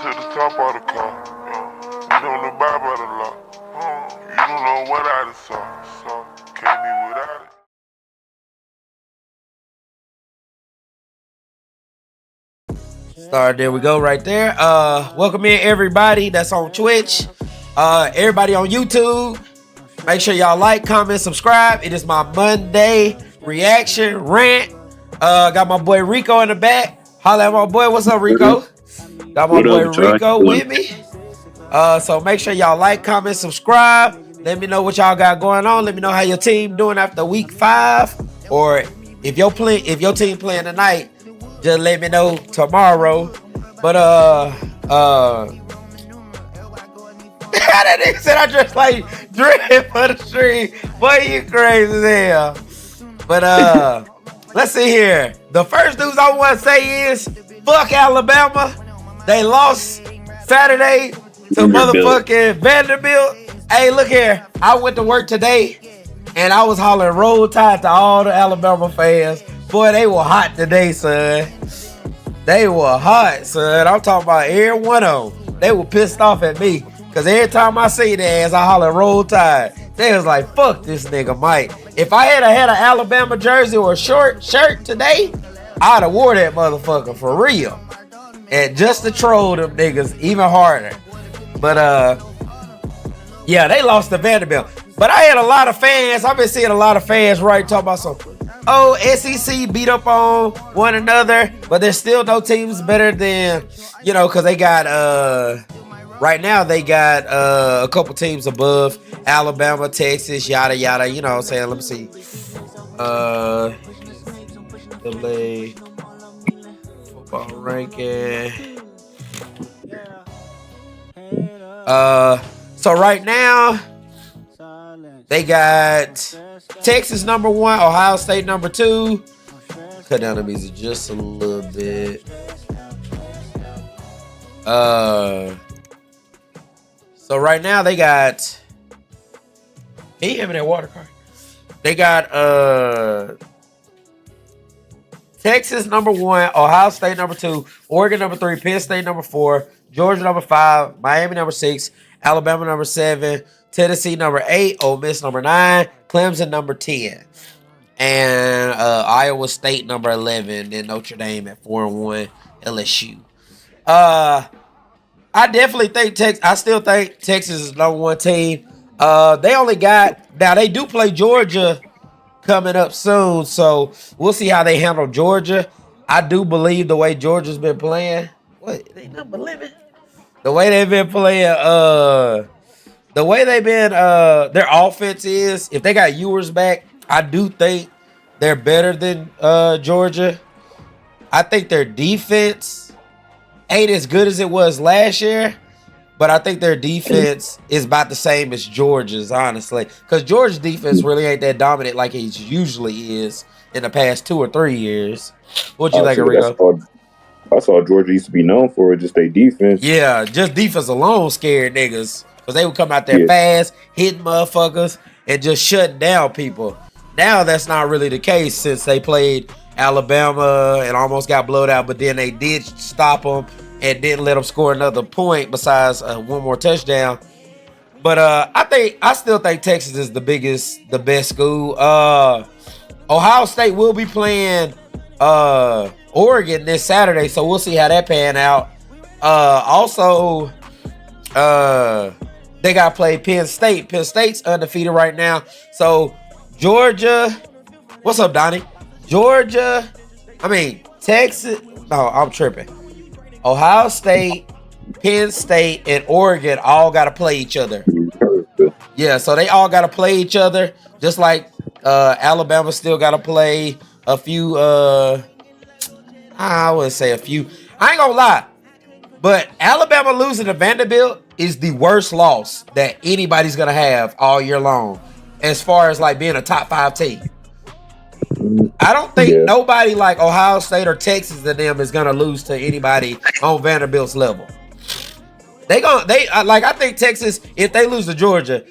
to the top of the car. You don't abide by the law. You don't know what I done saw. So, can't be without it. Start, there we go, right there. Welcome in everybody that's on Twitch. Everybody on YouTube. Make sure y'all like, comment, subscribe. It is my Monday reaction rant. Got my boy Rico in the back. Holla at my boy. What's up, Rico? Got my boy Rico with me. So make sure y'all like, comment, subscribe. Let me know what y'all got going on. Let me know how your team doing after week 5. Or if your team playing tonight, just let me know tomorrow. But that nigga said I just like drip for the stream. Boy, you crazy as hell. But let's see here. The first news I want to say is fuck Alabama. They lost Saturday to motherfucking Vanderbilt. Hey, look here. I went to work today and I was hollering Roll Tide to all the Alabama fans. Boy, they were hot today, son. They were hot, son. I'm talking about every one of them. They were pissed off at me. Because every time I see their ass, I holler Roll Tide. They was like, fuck this nigga Mike. If I had an Alabama jersey or a short shirt today, I'd have wore that motherfucker for real. And just to troll them niggas even harder. But yeah, they lost to Vanderbilt. But I had a lot of fans. I've been seeing a lot of fans talking about some, oh, SEC beat up on one another, but there's still no teams better than, because they got right now they got a couple teams above Alabama, Texas, yada yada. You know what I'm saying? Let me see. LA football ranking. So right now they got Texas number 1, Ohio State number 2. Cut down the music just a little bit. So right now they got. Can you have me that water card? They got Texas number 1, Ohio State number 2, Oregon number 3, Penn State number 4, Georgia number 5, Miami number 6, Alabama number 7, Tennessee number 8, Ole Miss number 9, Clemson number 10, and Iowa State number 11, and Notre Dame at 4-1, LSU. I definitely think I still think Texas is the number 1 team. They only got, now they do play Georgia coming up soon, so we'll see how they handle Georgia. I do believe the way Georgia's been playing, they number 11? The way they've been playing, the way they've been, their offense is, if they got Ewers back, I do think they're better than Georgia. I think their defense ain't as good as it was last year, but I think their defense is about the same as Georgia's, honestly. Because Georgia's defense really ain't that dominant like it usually is in the past 2 or 3 years. What you think, Rico? That's all Georgia used to be known for, just their defense. Yeah, just defense alone scared niggas. Because they would come out there fast, hitting motherfuckers, and just shutting down people. Now that's not really the case since they played Alabama and almost got blowed out, but then they did stop them and didn't let them score another point besides one more touchdown. But I still think Texas is the best school. Ohio State will be playing Oregon this Saturday, so we'll see how that pan out. Also, they got to play Penn State. Penn State's undefeated right now. So Georgia, what's up, Donnie? Texas. No, I'm tripping. Ohio State, Penn State, and Oregon all got to play each other. Yeah, so they all got to play each other, just like Alabama still got to play a few. I wouldn't say a few. I ain't gonna lie, but Alabama losing to Vanderbilt is the worst loss that anybody's gonna have all year long, as far as like being a top 5 team. I don't think nobody like Ohio State or Texas and them is gonna lose to anybody on Vanderbilt's level. I think Texas, if they lose to Georgia,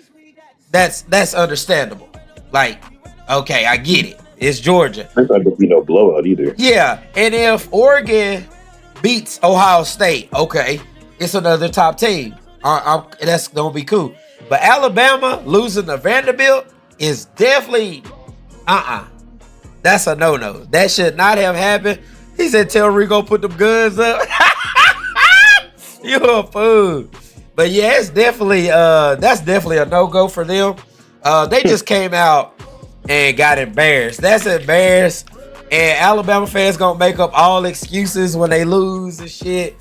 that's understandable. Like, okay, I get it. It's Georgia. It's not gonna be no blowout either. Yeah, and if Oregon beats Ohio State, okay, it's another top team. That's gonna be cool. But Alabama losing to Vanderbilt is definitely that's a no-no. That should not have happened. He said, "Tell Rico put them guns up." You a fool. But yeah, it's definitely that's definitely a no-go for them. They just came out and got embarrassed. That's embarrassed. And Alabama fans gonna make up all excuses when they lose and shit.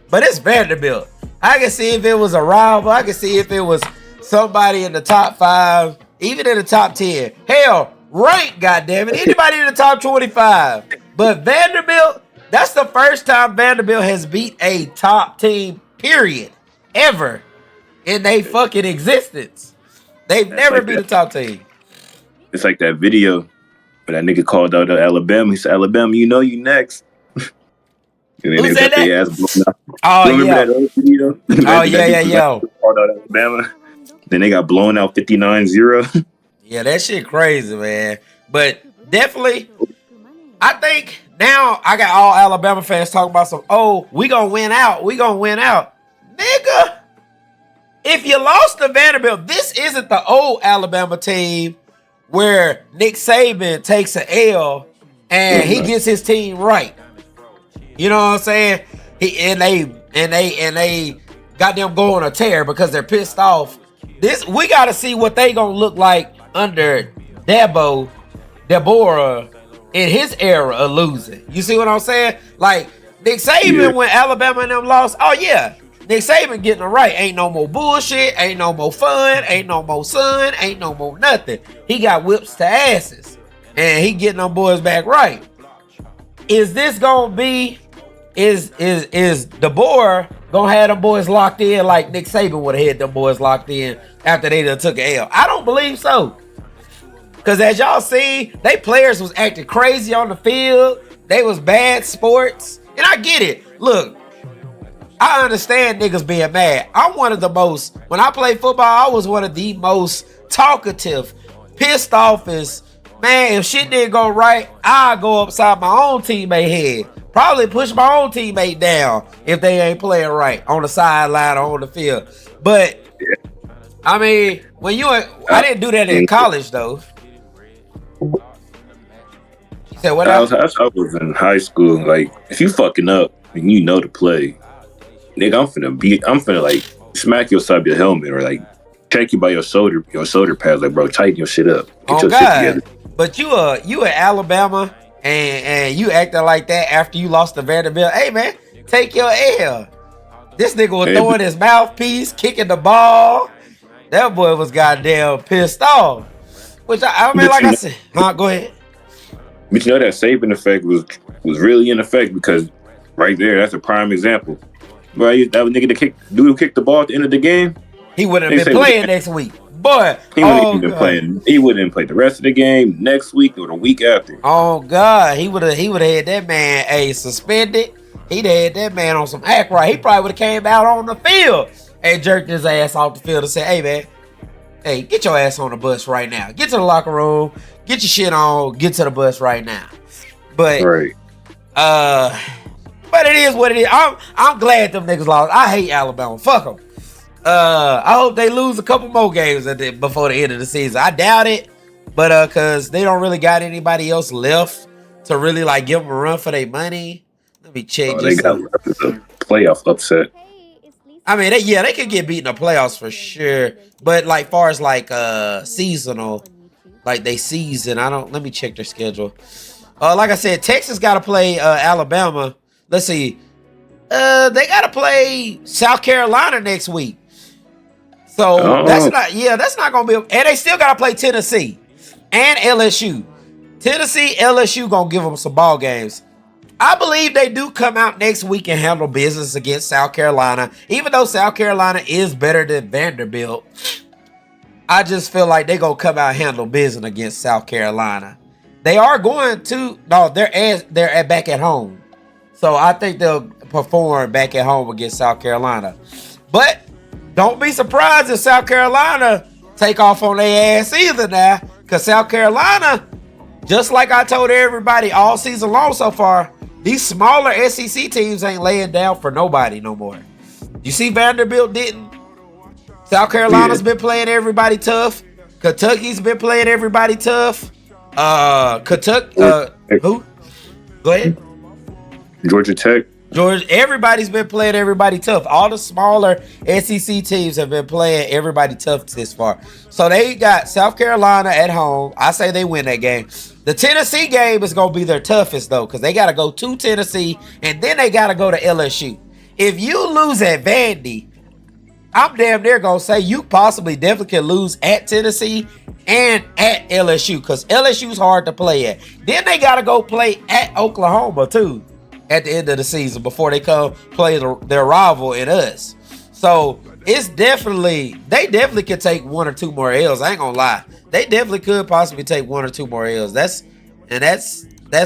But it's Vanderbilt. I can see if it was a rival. I can see if it was somebody in the top 5, even in the top 10. Hell, rank, goddammit. Anybody in the top 25. But Vanderbilt, that's the first time Vanderbilt has beat a top team, period, ever in their fucking existence. They've never beat a top team. It's like that video where that nigga called out Alabama. He said, "Alabama, you know you next." And then Who they said got that? their ass blown out. Oh, Remember yeah. that other video? Oh, yeah. Called out Alabama. Then they got blown out 59-0. Yeah, that shit crazy, man. But definitely, I think now I got all Alabama fans talking about we gonna win out. We gonna win out. Nigga, if you lost to Vanderbilt, this isn't the old Alabama team where Nick Saban takes an L and he gets his team right. You know what I'm saying? They got them going a tear because they're pissed off. We gotta see what they gonna look like under Deborah in his era of losing. You see what I'm saying? Like Nick Saban when Alabama and them lost. Oh yeah, Nick Saban getting it right. Ain't no more bullshit. Ain't no more fun. Ain't no more sun. Ain't no more nothing. He got whips to asses, and he getting them boys back right. Is this gonna be? Is DeBoer gonna have them boys locked in like Nick Saban would have had them boys locked in after they done took an L? I don't believe so. Cause as y'all see, they players was acting crazy on the field. They was bad sports. And I get it. Look, I understand niggas being mad. I'm one of the most, when I played football, I was one of the most talkative, pissed off as, man, if shit didn't go right, I'll go upside my own teammate head. Probably push my own teammate down if they ain't playing right on the sideline or on the field. But, I mean, I didn't do that in college, though. You said what else? I was in high school. Like, if you fucking up and you know to play, nigga, I'm finna like smack you upside your helmet or like check you by your shoulder pads. Like, bro, tighten your shit up. Get your shit together. But you at Alabama and you acting like that after you lost to Vanderbilt. Hey man, take your L. This nigga was throwing his mouthpiece, kicking the ball. That boy was goddamn pissed off. Which I mean, like I said, go ahead. But you know that Saban effect was really in effect because right there, that's a prime example. Right, that nigga who kicked the ball at the end of the game. He wouldn't have been playing next week. Boy, he wouldn't have been playing. He wouldn't play the rest of the game next week or the week after. Oh God, he would have had that man suspended. He'd had that man on some act right. He probably would have came out on the field and jerked his ass off the field and said, "Hey man, hey, get your ass on the bus right now. Get to the locker room. Get your shit on. Get to the bus right now." But right. But it is what it is. I'm glad them niggas lost. I hate Alabama. Fuck them. I hope they lose a couple more games before the end of the season. I doubt it, but cause they don't really got anybody else left to really like give them a run for their money. Let me check. They got a playoff upset. I mean, they could get beat in the playoffs for sure. But like far as like seasonal, like they season, let me check their schedule. Like I said, Texas gotta play Alabama. Let's see. They gotta play South Carolina next week. So that's not gonna be, and they still gotta play Tennessee and LSU. Tennessee, LSU gonna give them some ball games. I believe they do come out next week and handle business against South Carolina. Even though South Carolina is better than Vanderbilt, I just feel like they gonna come out and handle business against South Carolina. They are going to they're back at home, so I think they'll perform back at home against South Carolina. But don't be surprised if South Carolina take off on their ass either now, because South Carolina, just like I told everybody all season long so far, these smaller SEC teams ain't laying down for nobody no more. You see Vanderbilt didn't. South Carolina's been playing everybody tough. Kentucky's been playing everybody tough. Kentucky. Who? Go ahead. Georgia Tech. Everybody's been playing everybody tough. All the smaller SEC teams have been playing everybody tough this far. So they got South Carolina at home. I say they win that game. The Tennessee game is going to be their toughest, though, because they got to go to Tennessee, and then they got to go to LSU. If you lose at Vandy, I'm damn near going to say you possibly definitely can lose at Tennessee and at LSU, because LSU's hard to play at. Then they got to go play at Oklahoma, too, at the end of the season before they come play their rival in us. So it's they definitely could take 1 or 2 more L's. I ain't gonna lie. They definitely could possibly take 1 or 2 more L's. That's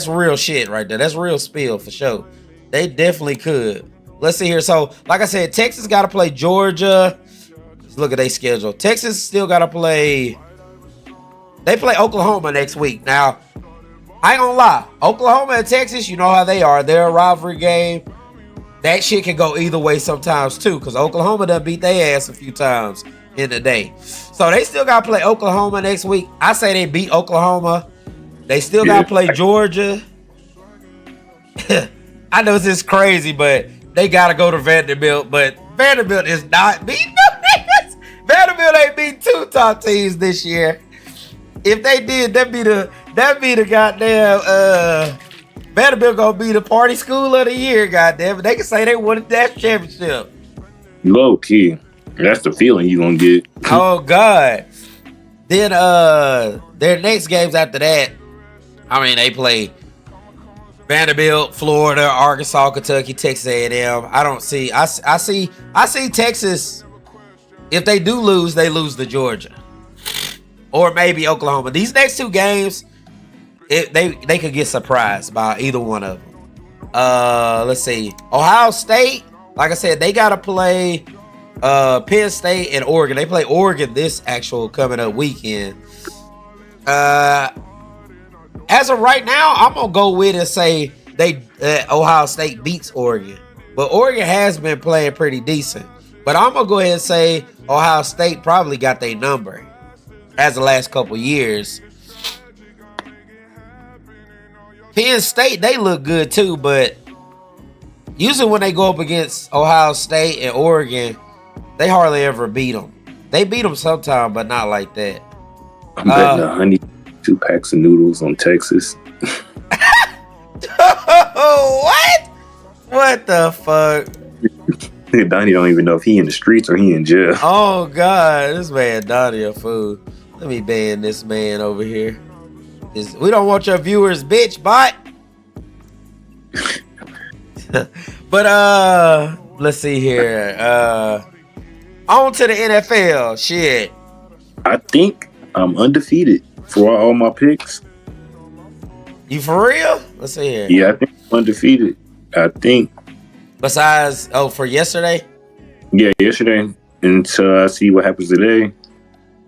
real shit right there. That's real spill for sure. They definitely could. Let's see here. So, like I said, Texas got to play Georgia. Let's look at their schedule. Texas still got to play. They play Oklahoma next week. Now, I ain't gonna lie. Oklahoma and Texas, you know how they are. They're a rivalry game. That shit can go either way sometimes too, because Oklahoma done beat their ass a few times in the day. So they still got to play Oklahoma next week. I say they beat Oklahoma. They still got to play Georgia. I know this is crazy, but they got to go to Vanderbilt. But Vanderbilt is not beating them niggas. Vanderbilt ain't beat 2 top teams this year. If they did, that'd be the goddamn Vanderbilt gonna be the party school of the year, goddamn it. They can say they won that championship. Low key. That's the feeling you gonna get. Oh God. Then their next games after that, I mean, they play Vanderbilt, Florida, Arkansas, Kentucky, Texas A&M. I see Texas. If they do lose, they lose to Georgia. Or maybe Oklahoma. These next 2 games, they could get surprised by either one of them. Let's see. Ohio State, like I said, they got to play Penn State and Oregon. They play Oregon this actual coming up weekend. As of right now, I'm going to go with and say Ohio State beats Oregon. But Oregon has been playing pretty decent. But I'm going to go ahead and say Ohio State probably got their number as the last couple years. Penn State, they look good too, but usually when they go up against Ohio State and Oregon, they hardly ever beat them. They beat them sometime, but not like that. I'm betting 102 packs of noodles on Texas. What? What the fuck? Donnie don't even know if he in the streets or he in jail. Oh God, this man Donnie a fool. Let me ban this man over here. We don't want your viewers, bitch, bot. But let's see here. On to the NFL. Shit. I think I'm undefeated for all my picks. You for real? Let's see here. Yeah, I think I'm undefeated. I think. Besides, for yesterday? Yeah, yesterday. Until I see what happens today.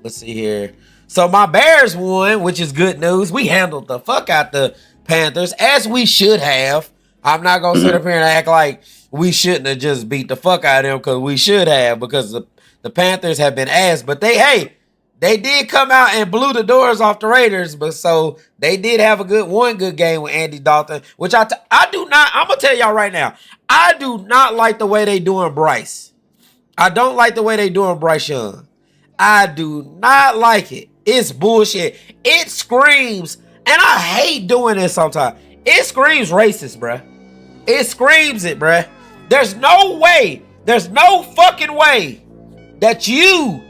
Let's see here. So my Bears won, which is good news. We handled the fuck out the Panthers, as we should have. I'm not going to sit up here and act like we shouldn't have just beat the fuck out of them, because we should have, because the Panthers have been ass. But they did come out and blew the doors off the Raiders. But so they did have one good game with Andy Dalton, which I do not. I'm going to tell y'all right now. I do not like the way they doing Bryce. I don't like the way they doing Bryce Young. I do not like it. It's bullshit. It screams, and I hate doing this sometimes. It screams racist, bruh. It screams it, bruh. There's no fucking way that you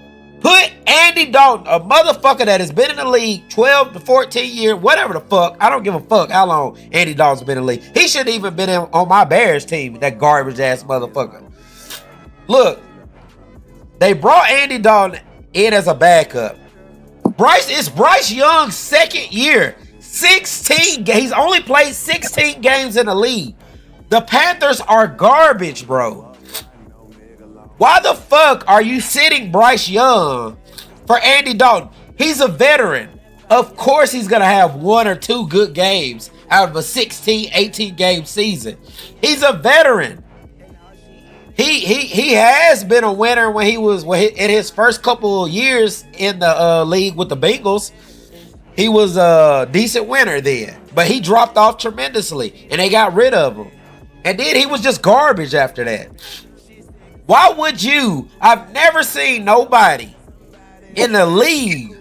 put Andy Dalton, a motherfucker that has been in the league 12 to 14 years, whatever the fuck. I don't give a fuck how long Andy Dalton's been in the league. He shouldn't even been on my Bears team, that garbage ass motherfucker. Look, they brought Andy Dalton in as a backup. Bryce Young's second year. 16 games. He's only played 16 games in the league. The Panthers are garbage, bro. Why the fuck are you sitting Bryce Young for Andy Dalton? He's a veteran. Of course he's going to have 1 or 2 good games out of a 16, 18 game season. He's a veteran. He has been a winner when he was in his first couple of years in the league with the Bengals. He was a decent winner then, but he dropped off tremendously, and they got rid of him. And then he was just garbage after that. Why would you? I've never seen nobody in the league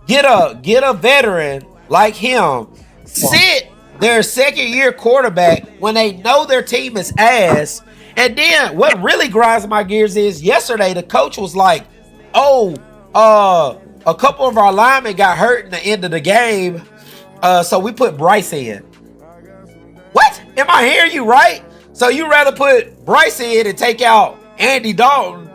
get a veteran like him sit their second year quarterback when they know their team is ass. And then what really grinds my gears is yesterday the coach was like, "Oh, a couple of our linemen got hurt in the end of the game, so we put Bryce in." What? Am I hearing you right? So you rather put Bryce in and take out Andy Dalton?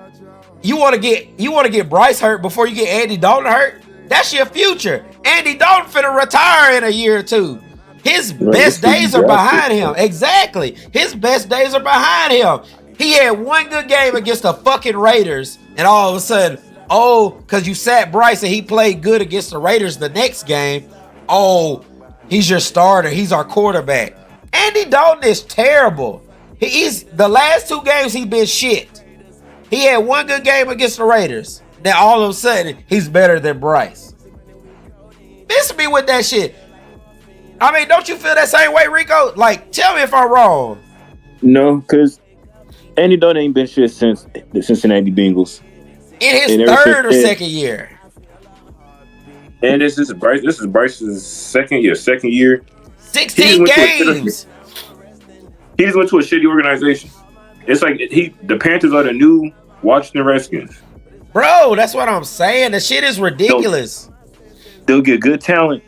You want to get Bryce hurt before you get Andy Dalton hurt? That's your future. Andy Dalton finna retire in a year or two. His best days are behind him. Exactly. His best days are behind him. He had one good game against the fucking Raiders, and all of a sudden, oh, because you sat Bryce and he played good against the Raiders the next game, oh, he's your starter. He's our quarterback. Andy Dalton is terrible. He's the last two games he's been shit. He had one good game against the Raiders. Then all of a sudden, he's better than Bryce. Miss me with that shit. I mean, don't you feel that same way, Rico? Like, tell me if I'm wrong. No, because Andy Dalton ain't been shit since the Cincinnati Bengals. In his third or second year. And this is Bryce's second year. 16 games. He just went to a shitty organization. It's like the Panthers are the new Washington Redskins. Bro, that's what I'm saying. The shit is ridiculous. They'll get good talent.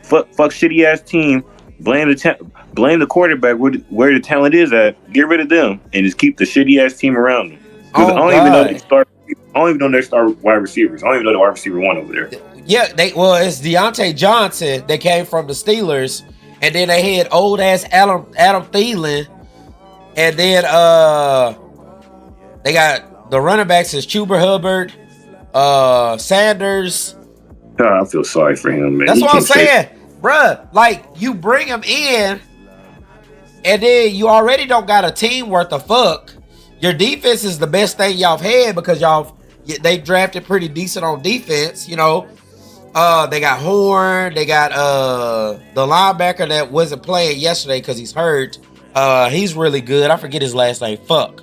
Fuck shitty ass team. Blame the quarterback where the talent is at. Get rid of them and just keep the shitty ass team around them. I don't even know they start wide receivers. I don't even know the wide receiver one over there. Yeah, it's Deontay Johnson that came from the Steelers, and then they had old ass Adam Thielen, and then they got the running backs is Chuba Hubbard, Sanders. God, I feel sorry for him, man. That's what I'm saying, bruh. Like, you bring him in, and then you already don't got a team worth of fuck. Your defense is the best thing y'all had because they drafted pretty decent on defense, you know. They got Horn. They got the linebacker that wasn't playing yesterday because he's hurt. He's really good. I forget his last name. Fuck.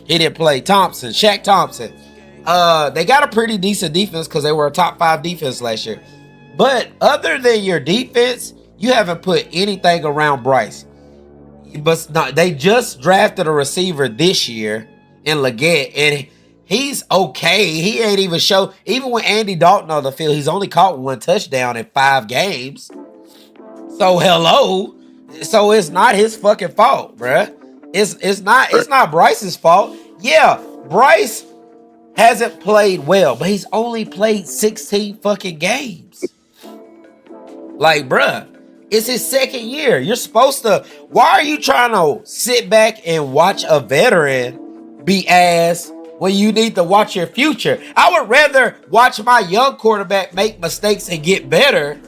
He didn't play. Shaq Thompson. They got a pretty decent defense because they were a top 5 defense last year. But other than your defense, you haven't put anything around Bryce. But they just drafted a receiver this year in Leggett, and he's okay. He ain't even show. Even when Andy Dalton on the field, he's only caught 1 touchdown in 5 games. So hello. So it's not his fucking fault, bruh. It's not Bryce's fault. Yeah, Bryce hasn't played well, but he's only played 16 fucking games. Like, bruh, it's his second year. You're supposed to. Why are you trying to sit back and watch a veteran be ass when you need to watch your future? I would rather watch my young quarterback make mistakes and get better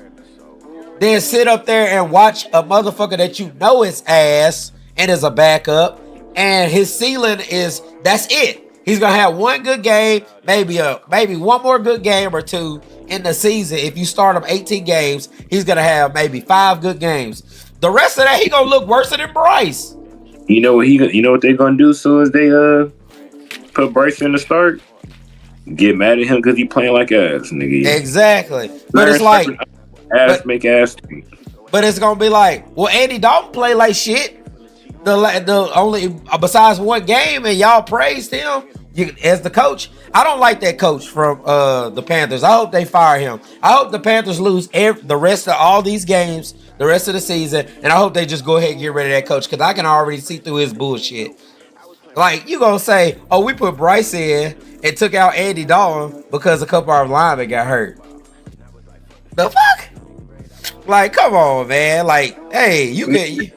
than sit up there and watch a motherfucker that you know is ass and is a backup, and his ceiling is that's it. He's gonna have one good game, maybe one more good game or two in the season. If you start him 18 games, he's gonna have maybe 5 good games. The rest of that, he gonna look worse than Bryce. You know what they're gonna do as soon as they put Bryce in the start? Get mad at him because he playing like ass, nigga. Exactly. But it's like make ass. But it's gonna be like, well, Andy Dalton play like shit. The only besides one game, and y'all praised him as the coach. I don't like that coach from the Panthers. I hope they fire him. I hope the Panthers lose the rest of all these games, the rest of the season, and I hope they just go ahead and get rid of that coach because I can already see through his bullshit. Like, you gonna say, oh, we put Bryce in and took out Andy Dalton because a couple of our linemen got hurt. The fuck? Like, come on, man. Like, hey, you can.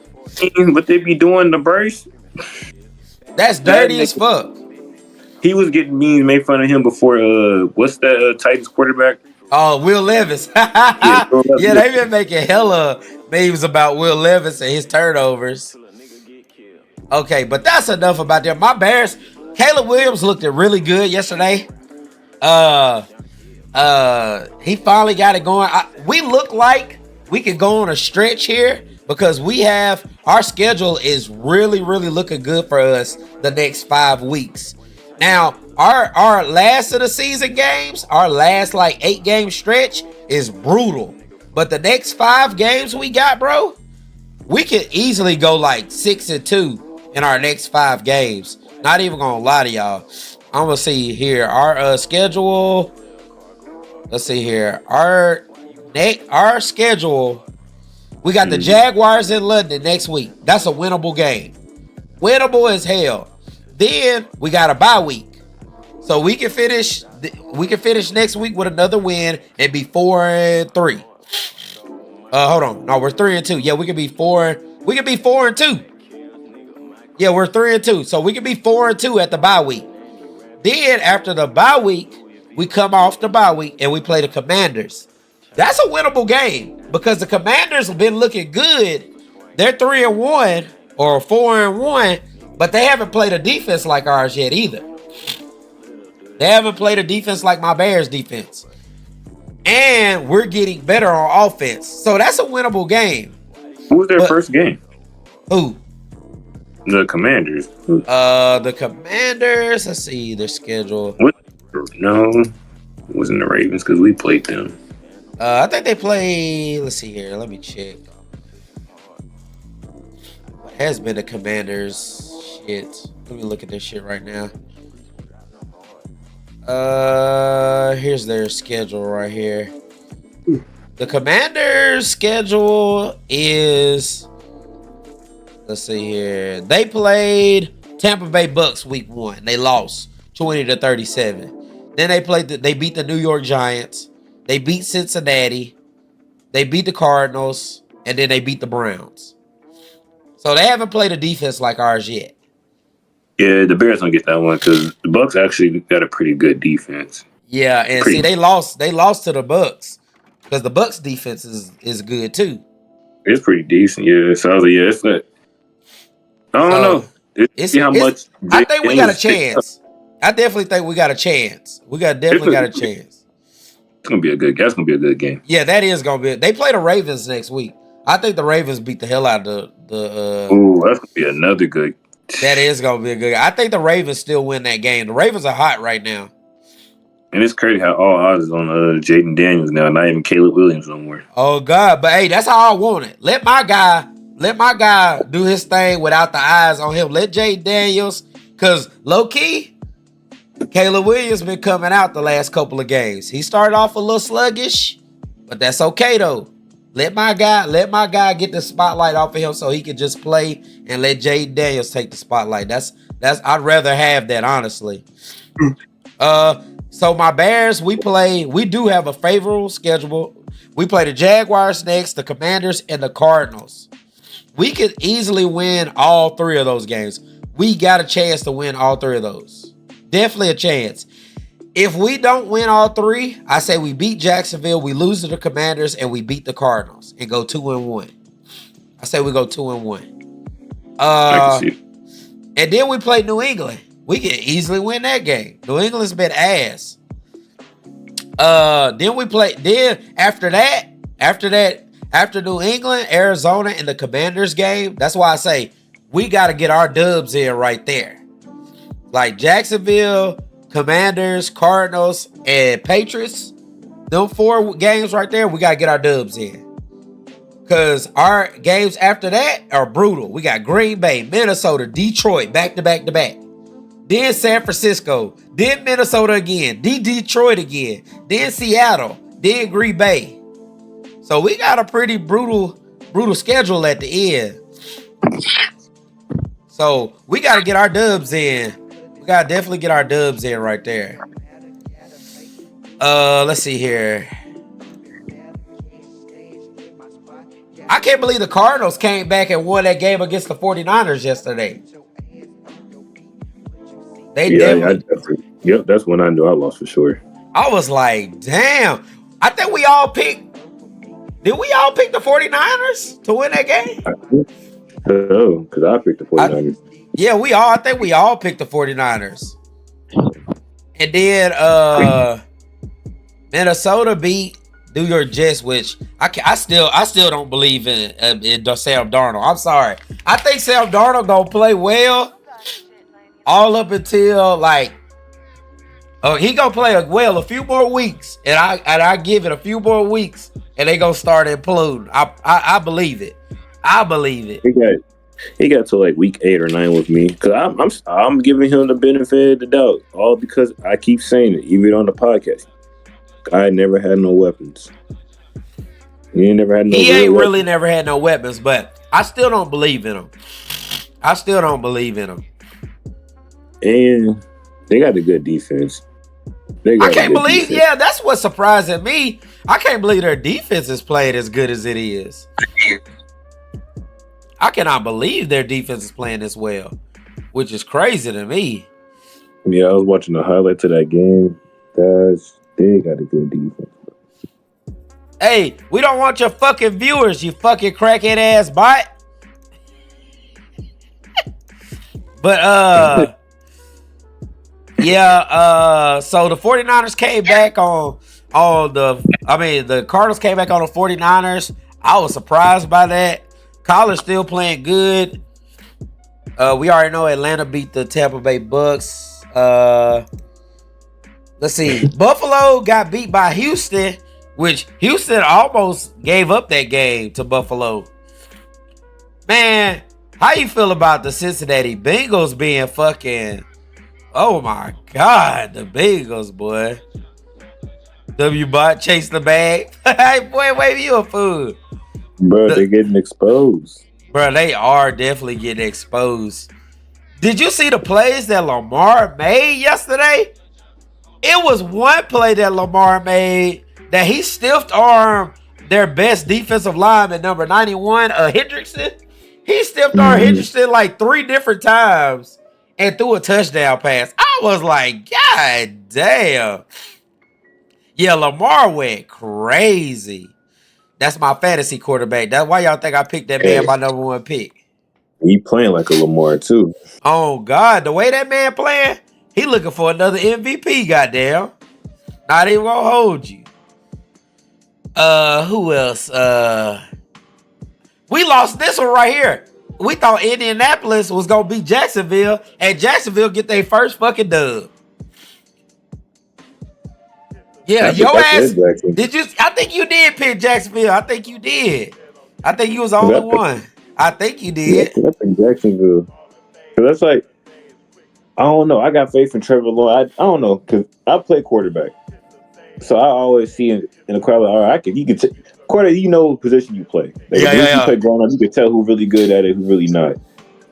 What they be doing to Bryce? That's dirty as fuck. He was getting memes made fun of him before. What's that Titans quarterback? Oh, Will Levis. Yeah, they've been making hella memes about Will Levis and his turnovers. Okay, but that's enough about them. My Bears, Caleb Williams looked really good yesterday. He finally got it going. We look like we could go on a stretch here because we have our schedule is really looking good for us the next 5 weeks. Now, our last of the season games, our last like 8-game stretch is brutal. But the next 5 games we got, bro, we could easily go like 6-2 in our next 5 games. Not even gonna lie to y'all. I'm gonna see here our schedule. Let's see here. Our schedule. We got the Jaguars in London next week. That's a winnable game. Winnable as hell. Then we got a bye week. So we can finish next week with another win and be 4-3. Hold on. No, we're 3-2. Yeah, we could be 4-2. Yeah, we're 3-2. So we could be 4-2 at the bye week. Then after the bye week, we come off the bye week and we play the Commanders. That's a winnable game because the Commanders have been looking good. They're 3-1 or 4-1, but they haven't played a defense like ours yet either. They haven't played a defense like my Bears defense. And we're getting better on offense. So that's a winnable game. Who was their first game? Who? The Commanders. The Commanders. Let's see their schedule. What? No, it wasn't the Ravens because we played them. I think they play. Let's see here. Let me check. What has been the Commanders? Shit. Let me look at this shit right now. Here's their schedule right here. The Commanders' schedule is. Let's see here. They played Tampa Bay Bucks week 1. They lost 20-37. Then they beat the New York Giants. They beat Cincinnati. They beat the Cardinals. And then they beat the Browns. So they haven't played a defense like ours yet. Yeah, the Bears don't get that one because the Bucks actually got a pretty good defense. Yeah, and see they lost to the Bucks because the Bucks defense is good too. It's pretty decent, yeah. So I was like, yeah, it's not. I don't know. See how much. I think we got a chance. I definitely think we got a chance. We definitely got a chance. It's gonna be a good. That's gonna be a good game. Yeah, that is gonna be. They play the Ravens next week. I think the Ravens beat the hell out of the. Ooh, that's gonna be another good. That is gonna be a good. I think the Ravens still win that game. The Ravens are hot right now. And it's crazy how all odds is on Jaden Daniels now, not even Caleb Williams no more. Oh God, but hey, that's how I want it. Let my guy do his thing without the eyes on him. Let Jaden Daniels, cause low key, Caleb Williams been coming out the last couple of games. He started off a little sluggish, but that's okay though. Let my guy get the spotlight off of him so he can just play and let Jaden Daniels take the spotlight. That's I'd rather have that, honestly. So my Bears, we do have a favorable schedule. We play the Jaguars next, the Commanders, and the Cardinals. We could easily win all 3 of those games. We got a chance to win all 3 of those. Definitely a chance. If we don't win all 3, I say we beat Jacksonville, we lose to the Commanders, and we beat the Cardinals and go 2-1. I say we go 2-1. And then we play New England. We can easily win that game. New England's been ass. Then after New England, Arizona, and the Commanders game, that's why I say we got to get our dubs in right there. Like Jacksonville, Commanders, Cardinals, and Patriots, them 4 games right there, we got to get our dubs in. Because our games after that are brutal. We got Green Bay, Minnesota, Detroit, back-to-back-to-back. Then San Francisco, then Minnesota again, then Detroit again, then Seattle, then Green Bay. So we got a pretty brutal schedule at the end. So we got to get our dubs in. We got to definitely get our dubs in right there. Let's see here. I can't believe the Cardinals came back and won that game against the 49ers yesterday. Yep, that's when I knew I lost for sure. I was like, damn. I think we all picked. Did we all pick the 49ers to win that game? Oh, because I picked the 49ers. Yeah, I think we all picked the 49ers. And then Minnesota beat New York Jets, which I still don't believe in Sam Darnold. I'm sorry. I think Sam Darnold gonna play well all up until he gonna play well a few more weeks, and I give it a few more weeks, and they gonna start imploding. I believe it. I believe it. He got to like week 8 or 9 with me because I'm giving him the benefit of the doubt, all because I keep saying it, even on the podcast. I never had no weapons. He ain't never had no. He ain't really never had no weapons, but I still don't believe in him. I still don't believe in him. And they got a good defense. I can't believe. Defense. Yeah, that's what's surprising me. I can't believe their defense is playing as good as it is. I cannot believe their defense is playing this well, which is crazy to me. Yeah, I was watching the highlights of that game. Guys, they got a good defense. Hey, we don't want your fucking viewers, you fucking crackhead ass bot. But yeah, so the 49ers came back the Cardinals came back on the 49ers. I was surprised by that. Collar's still playing good. We already know Atlanta beat the Tampa Bay Bucks. Let's see. Buffalo got beat by Houston, which Houston almost gave up that game to Buffalo. Man, how you feel about the Cincinnati Bengals being fucking... Oh my God, the Bengals, boy. W-Bot chase the bag. Hey, boy, wave you a fool. Bro, they're getting exposed. Bro, they are definitely getting exposed. Did you see the plays that Lamar made yesterday? It was one play that Lamar made that he stiffed arm their best defensive lineman, number 91, Hendrickson. He stiffed arm Hendrickson like 3 different times and threw a touchdown pass. I was like, God damn. Yeah, Lamar went crazy. That's my fantasy quarterback. That's why y'all think I picked that man my number 1 pick. He playing like a Lamar too. Oh God, the way that man playing, he looking for another MVP. Goddamn, not even gonna hold you. Who else? We lost this one right here. We thought Indianapolis was gonna beat Jacksonville, and Jacksonville get their first fucking dub. Yeah, your ass. Did you? I think you did pick Jacksonville. I think you did. I think you was the only one. I think you did. I think Jacksonville. Cause that's like, I don't know. I got faith in Trevor Lawrence. I don't know because I play quarterback, so I always see in the crowd like, all right, you can quarterback. You know what position you play. Like, you play growing up, you can tell who's really good at it, who's really not.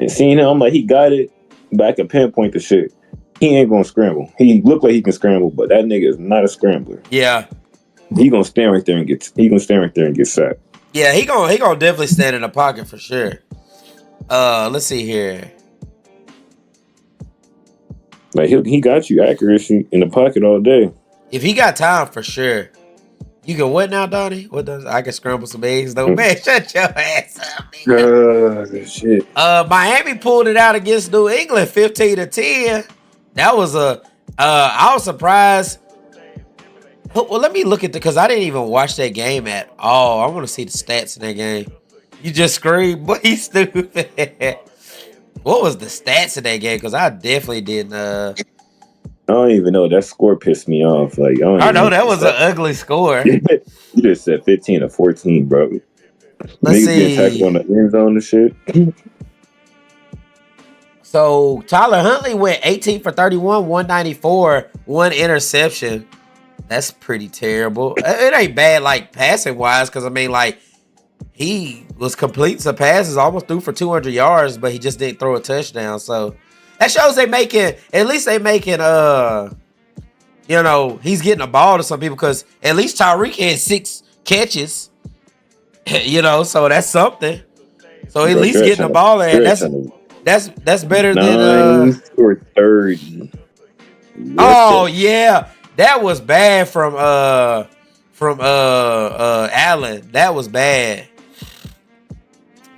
And seeing him, I'm like, he got it, but I can pinpoint the shit. He ain't gonna scramble. He look like he can scramble, but that nigga is not a scrambler. Yeah, he gonna stand right there and get. He gonna stand right there and get sacked. Yeah, he gonna definitely stand in the pocket for sure. Let's see here. Like he got you accuracy in the pocket all day. If he got time for sure. You can what now, Donnie? What does I can scramble some eggs though? Man, shut your ass up, nigga. Shit. Miami pulled it out against New England 15-10. That was I was surprised. Well, let me look at because I didn't even watch that game at all. I want to see the stats in that game. You just screamed, boy, you stupid. What was the stats in that game? Because I definitely didn't. I don't even know. That score pissed me off. Like I know that was an ugly score. You just said 15-14, bro. Let's see. Tackled on the end zone and shit. So Tyler Huntley went 18 for 31, 194, 1 interception. That's pretty terrible. It ain't bad like passing wise, because I mean, like he was completing some passes, almost threw for 200 yards, but he just didn't throw a touchdown. So that shows at least they making he's getting a ball to some people, because at least Tyreek had 6 catches. So that's something. So at least getting the ball there. That's better than or 30. Oh yeah. That was bad from Allen. That was bad.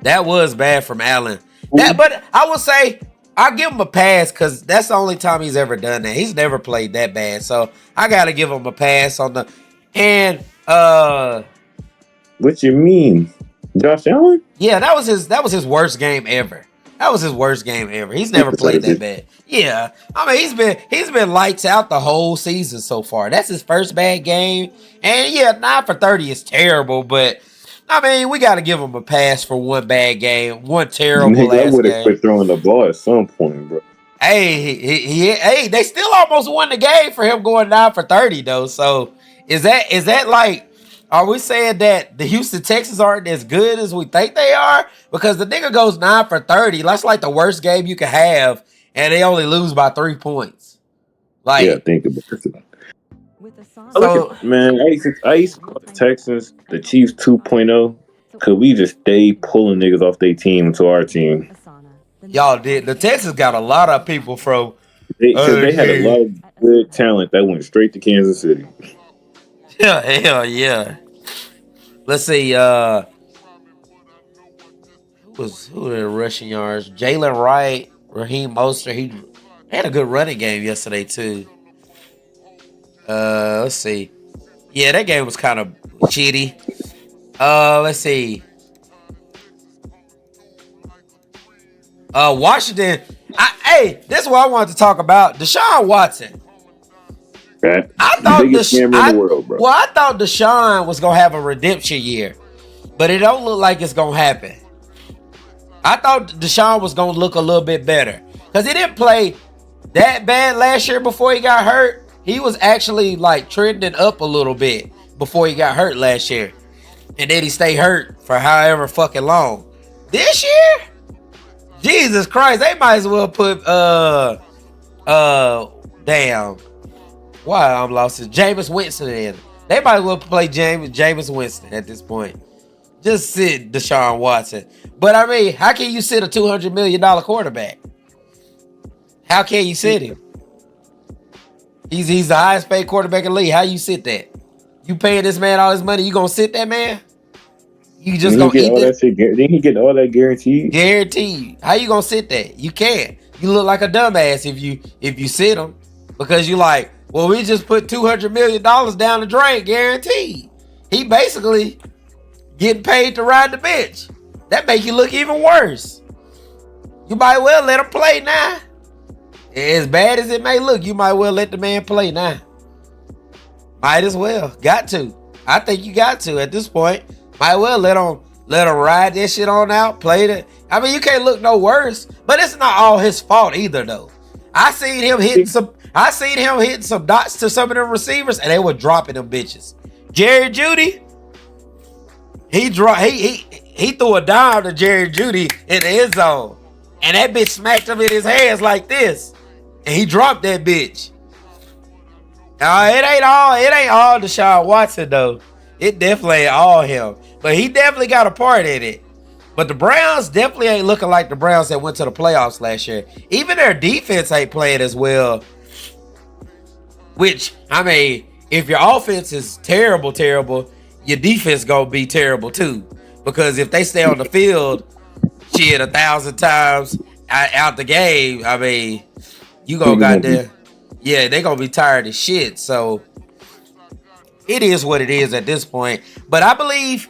That was bad from Allen. But I will say I give him a pass because that's the only time he's ever done that. He's never played that bad, so I gotta give him a pass on the. And what you mean, Josh Allen? Yeah, that was his worst game ever. That was his worst game ever. He's never played that bad. Yeah, I mean he's been lights out the whole season so far. That's his first bad game, and yeah, 9 for 30 is terrible. But I mean, we got to give him a pass for one bad game, one terrible I last would have game. quit throwing the ball at some point, bro. Hey, they still almost won the game for him going 9 for 30 though. So is that like? Are we saying that the Houston Texans aren't as good as we think they are? Because the nigga goes 9 for 30. That's like the worst game you could have, and they only lose by 3 points. Like, yeah, think about it. So, Man, I used to call the Texans the Chiefs 2.0 because we just stay pulling niggas off their team into our team. y'all did. The Texans got a lot of people from. They had a lot of good talent that went straight to Kansas City. Yeah, hell yeah. Let's see. Who were the rushing yards? Jalen Wright, Raheem Mostert. He had a good running game yesterday too. Let's see. Yeah, that game was kind of shitty. Let's see. Washington. This is what I wanted to talk about. Deshaun Watson. Right? I thought biggest scammer in the world, bro. Well, I thought Deshaun was gonna have a redemption year, but it don't look like it's gonna happen. I thought Deshaun was gonna look a little bit better because he didn't play that bad last year before he got hurt. He was actually like trending up a little bit before he got hurt last year, and then he stayed hurt for however fucking long. This year, Jesus Christ, they might as well put damn. Why I'm lost is Jameis Winston in. They might as well play Jameis Winston at this point. Just sit Deshaun Watson. But I mean, how can you sit a $200 million quarterback? How can you sit him? He's the highest paid quarterback in the league. How you sit that? You paying this man all his money, you gonna sit that man? You just gonna eat that? Didn't he get all that guaranteed? Guaranteed. How you gonna sit that? You can't. You look like a dumbass if you sit him because you like, well, we just put $200 million down the drain, guaranteed. He basically getting paid to ride the bench. That make you look even worse. You might well let him play now. As bad as it may look, you might well let the man play now. Might as well. Got to. I think you got to at this point. Might well let him ride that shit on out, play it. I mean, you can't look no worse, but it's not all his fault either, though. I seen him hitting some dots to some of them receivers, and they were dropping them bitches. Jerry Jeudy, he threw a dime to Jerry Jeudy in the end zone, and that bitch smacked him in his hands like this, and he dropped that bitch. It ain't all Deshaun Watson though. It definitely ain't all him, but he definitely got a part in it. But the Browns definitely ain't looking like the Browns that went to the playoffs last year. Even their defense ain't playing as well. Which, I mean, if your offense is terrible, your defense gonna be terrible too. Because if they stay on the field, shit, 1,000 times out the game, I mean, you gonna goddamn, yeah, they gonna be tired as shit. So it is what it is at this point. But I believe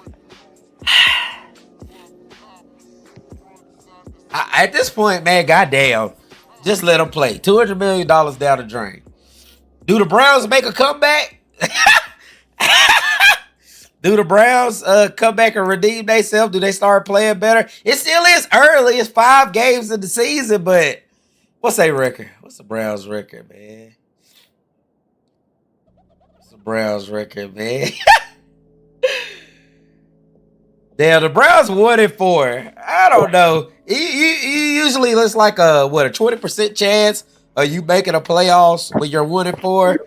at this point, man, goddamn, just let them play. $200 million down the drain. Do the Browns make a comeback? Do the Browns come back and redeem themselves? Do they start playing better? It still is early. It's 5 games in the season, but what's their record? What's the Browns' record, man? What's the Browns' record, man? Damn, the Browns 1-4. I don't know. You usually it's like a 20% chance of you making a playoffs when you're 1-4.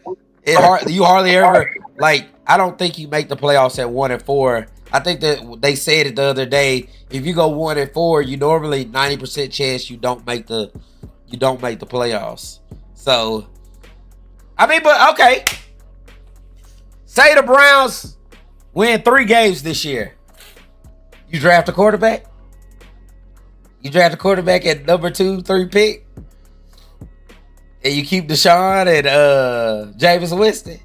You hardly ever I don't think you make the playoffs at 1-4. I think that they said it the other day. If you go 1-4, you normally 90% chance you don't make the playoffs. So, I mean, but okay. Say the Browns win 3 games this year. You draft a quarterback? You draft a quarterback at number 2, 3 pick, and you keep Deshaun and Jameis Winston,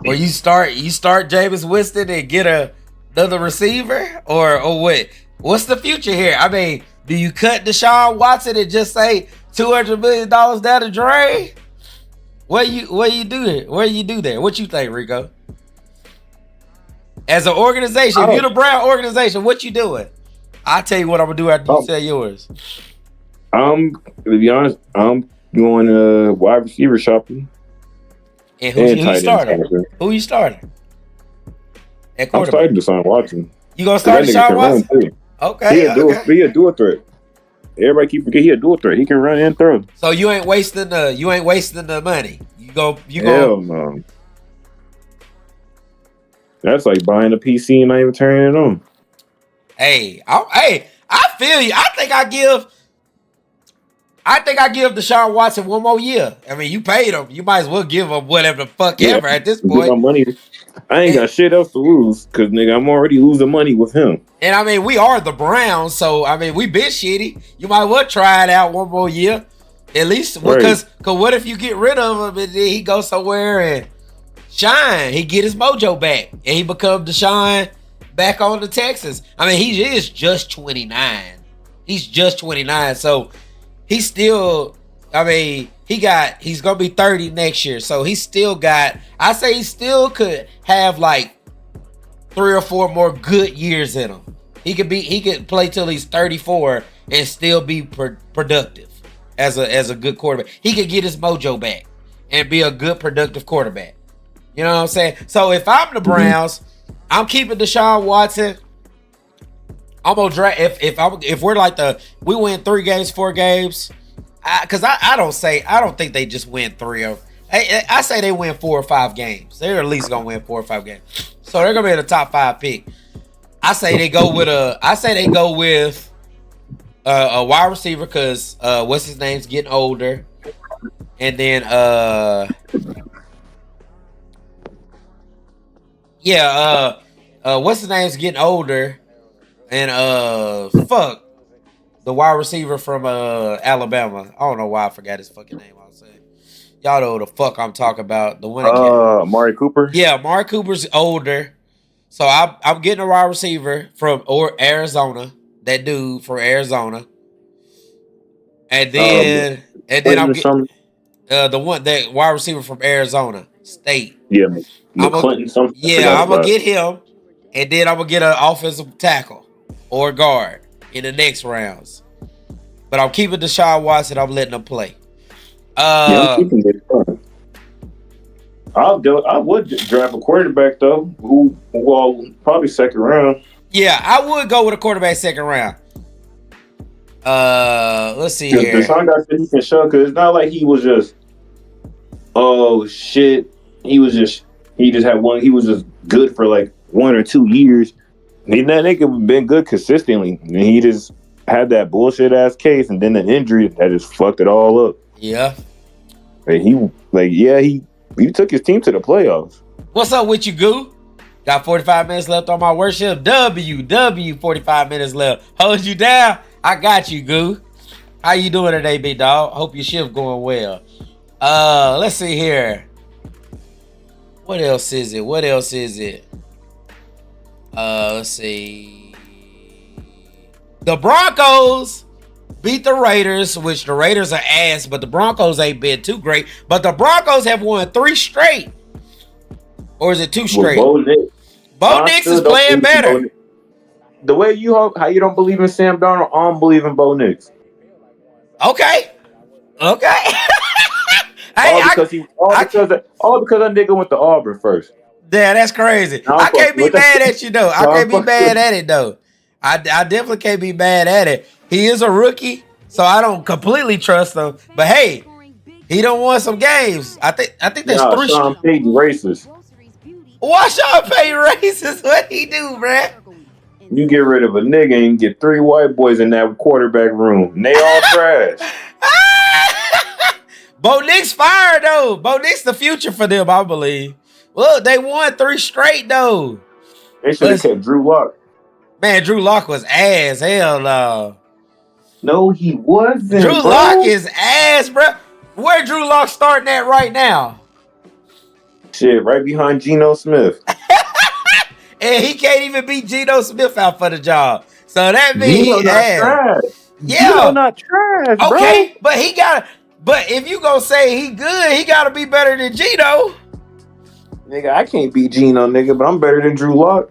or you start Jameis Winston and get another receiver, or what? What's the future here? I mean, do you cut Deshaun Watson and just say $200 million down the drain? What you do there? What do you do there? What you think, Rico? As an organization, if you're the Brown organization, what you doing? I'll tell you what I'm gonna do after you say yours. To be honest, I'm going wide receiver shopping. And who you starting? Who you starting? I'm starting Deshaun Watson. You gonna start Deshaun Watson? Okay. He a dual threat. Everybody keep forgetting he a dual threat. He can run and throw. So you ain't wasting the money. You go. Hell no. That's like buying a PC and not even turning it on. I feel you. I think I give Deshaun Watson one more year. I mean, you paid him. You might as well give him whatever the fuck ever at this point. My money. I ain't got shit else to lose because, nigga, I'm already losing money with him. And, I mean, we are the Browns, so, I mean, we been shitty. You might well try it out one more year. At least, because what if you get rid of him and then he goes somewhere and shine? He get his mojo back and he become Deshaun back on the Texans. I mean, he is just 29. He's just 29, so he's still, I mean, he's gonna be 30 next year, so he still got, I say he still could have like 3 or 4 more good years in him. He could play till he's 34 and still be productive as a good quarterback. He could get his mojo back and be a good productive quarterback. You know what I'm saying? So if I'm the Browns, I'm keeping Deshaun Watson. I'm gonna draft if we're like we win 3 games, 4 games. Because I don't think they just win 3 of. I say they win 4 or 5 games. They're at least gonna win 4 or 5 games. So they're gonna be in the top 5 pick. I say they go with a wide receiver because what's his name's getting older, and then what's his name's getting older, and the wide receiver from Alabama. I don't know why I forgot his fucking name. I'll say y'all know the fuck I'm talking about. The one Amari Cooper. Yeah, Amari Cooper's older, so I'm getting a wide receiver from Arizona. That dude from Arizona, and then I'm getting that wide receiver from Arizona State. Yeah, McClinton. I'm gonna get him, and then I'm gonna get an offensive tackle or guard in the next rounds. But I'm keeping Deshaun Watson. I'm letting him play. I'm keeping it fun. I would draft a quarterback though, who probably second round. Yeah, I would go with a quarterback second round. Let's see here. Deshaun got he can show because it's not like he was just he just had one. He was just good for like 1 or 2 years. That nigga been good consistently, and he just had that bullshit ass case, and then the injury that just fucked it all up. Yeah, he took his team to the playoffs. What's up with you, Goo? Got 45 minutes left on my worship. WW 45 minutes left. Hold you down. I got you, Goo. How you doing today, big dog? Hope your shift going well. Let's see here. What else is it? Let's see. The Broncos beat the Raiders, which the Raiders are ass, but the Broncos ain't been too great. But the Broncos have won 3 straight. Or is it 2 straight? Bo Nix is playing better. The way how you don't believe in Sam Darnold, I don't believe in Bo Nix. Okay. All because that nigga went to Auburn first. Yeah, that's crazy. I can't be mad at you though. I can't be mad at it though. I definitely can't be mad at it. He is a rookie, so I don't completely trust him. But hey, he don't won some games. I think that's 3. Sean Payton racist. Why Sean Payton racist? What he do, bruh? You get rid of a nigga and get 3 white boys in that quarterback room. And they all trash. Bo Nix fired though. Bo Nix the future for them, I believe. Look, they won 3 straight though. They should have kept Drew Lock. Man, Drew Lock was ass. Hell no. No, he wasn't. Drew bro. Lock is ass, bro. Where Drew Lock starting at right now? Shit, right behind Geno Smith. And he can't even beat Geno Smith out for the job. So that means Geno he not ass. trash. Yeah. Geno not trash, bro. Okay, but he got. But if you gonna say he good, he gotta be better than Geno. Nigga, I can't beat Geno, nigga, but I'm better than Drew Lock.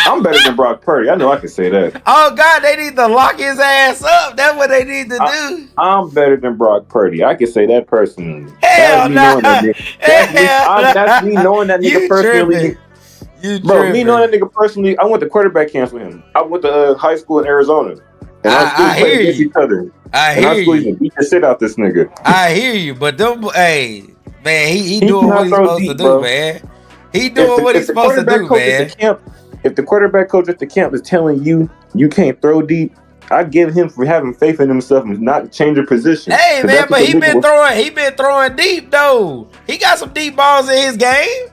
I'm better than Brock Purdy. I know I can say that. Oh God, they need to lock his ass up. That's what they need to do. I'm better than Brock Purdy. I can say that personally. Hell no. That's me knowing that nigga personally. Bro, me knowing that nigga personally, I went to quarterback camps with him. I went to high school in Arizona. And I hear against you. each other. I And I hear school you. even beat the shit out this nigga. I hear you, but them, hey, man, he He doing what cannot he's throw supposed to deep, do, bro. man. He doing what he's supposed to do, man. If the quarterback coach at the camp is telling you you can't throw deep, I give him for having faith in himself and not changing position. Hey man, but he been throwing deep though. He got some deep balls in his game.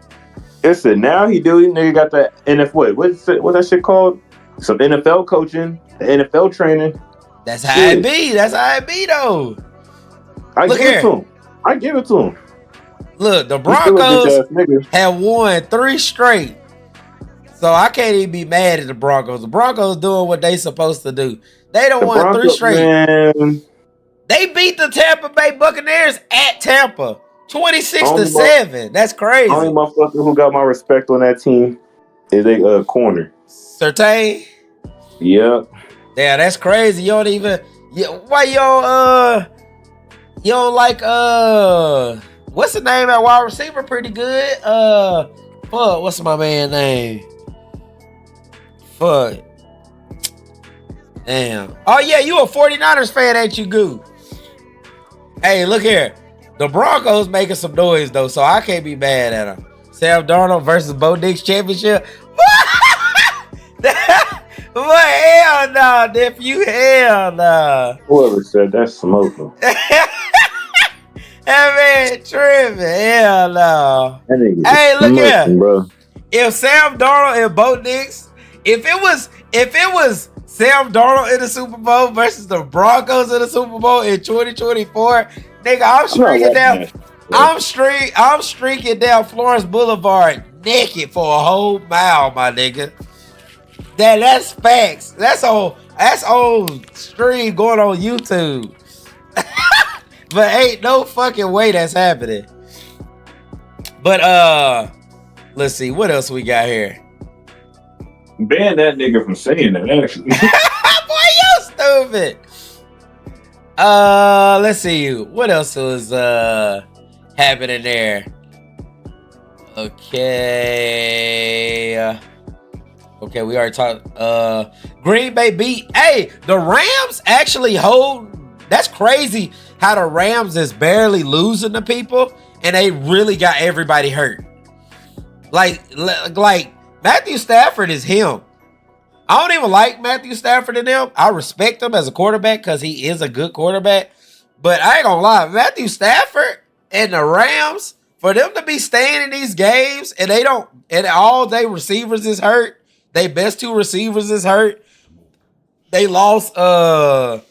Listen, now he nigga got that NFL. What's that shit called? Some NFL coaching, NFL training. That's how it be. That's how it be though. I give it to him. Look, the Broncos have won 3 straight. So I can't even be mad at the Broncos. The Broncos doing what they supposed to do. They don't won 3 straight. Man. They beat the Tampa Bay Buccaneers at Tampa. 26-7. That's crazy. Only motherfucker who got my respect on that team is a corner. Surtain? Yep. Yeah, that's crazy. You don't even why you don't like what's the name at wide receiver? Pretty good. Fuck, what's my man name? Fuck. Damn. Oh yeah, you a 49ers fan, ain't you, Goo? Hey, look here. The Broncos making some noise though, so I can't be mad at them. Sam Darnold versus Bo Nix championship. What? Hell no, nephew. Hell no. Whoever said that, smoking. That man tripping. Hell no. Hey, look here. Bro. If Sam Darnold and Bo Nix, if it was Sam Darnold in the Super Bowl versus the Broncos in the Super Bowl in 2024, nigga, I'm streaking down Florence Boulevard naked for a whole mile, my nigga. That's facts. That's old stream going on YouTube. But ain't no fucking way that's happening. But let's see what else we got here. Ban that nigga from saying that, actually. Boy, you stupid. Let's see what else was happening there. Okay, we already talked. Green Bay beat. Hey, the Rams actually hold. That's crazy how the Rams is barely losing to people, and they really got everybody hurt. Like Matthew Stafford is him. I don't even like Matthew Stafford and them. I respect him as a quarterback because he is a good quarterback. But I ain't gonna lie, Matthew Stafford and the Rams, for them to be staying in these games and all their receivers is hurt. They best 2 receivers is hurt. They lost their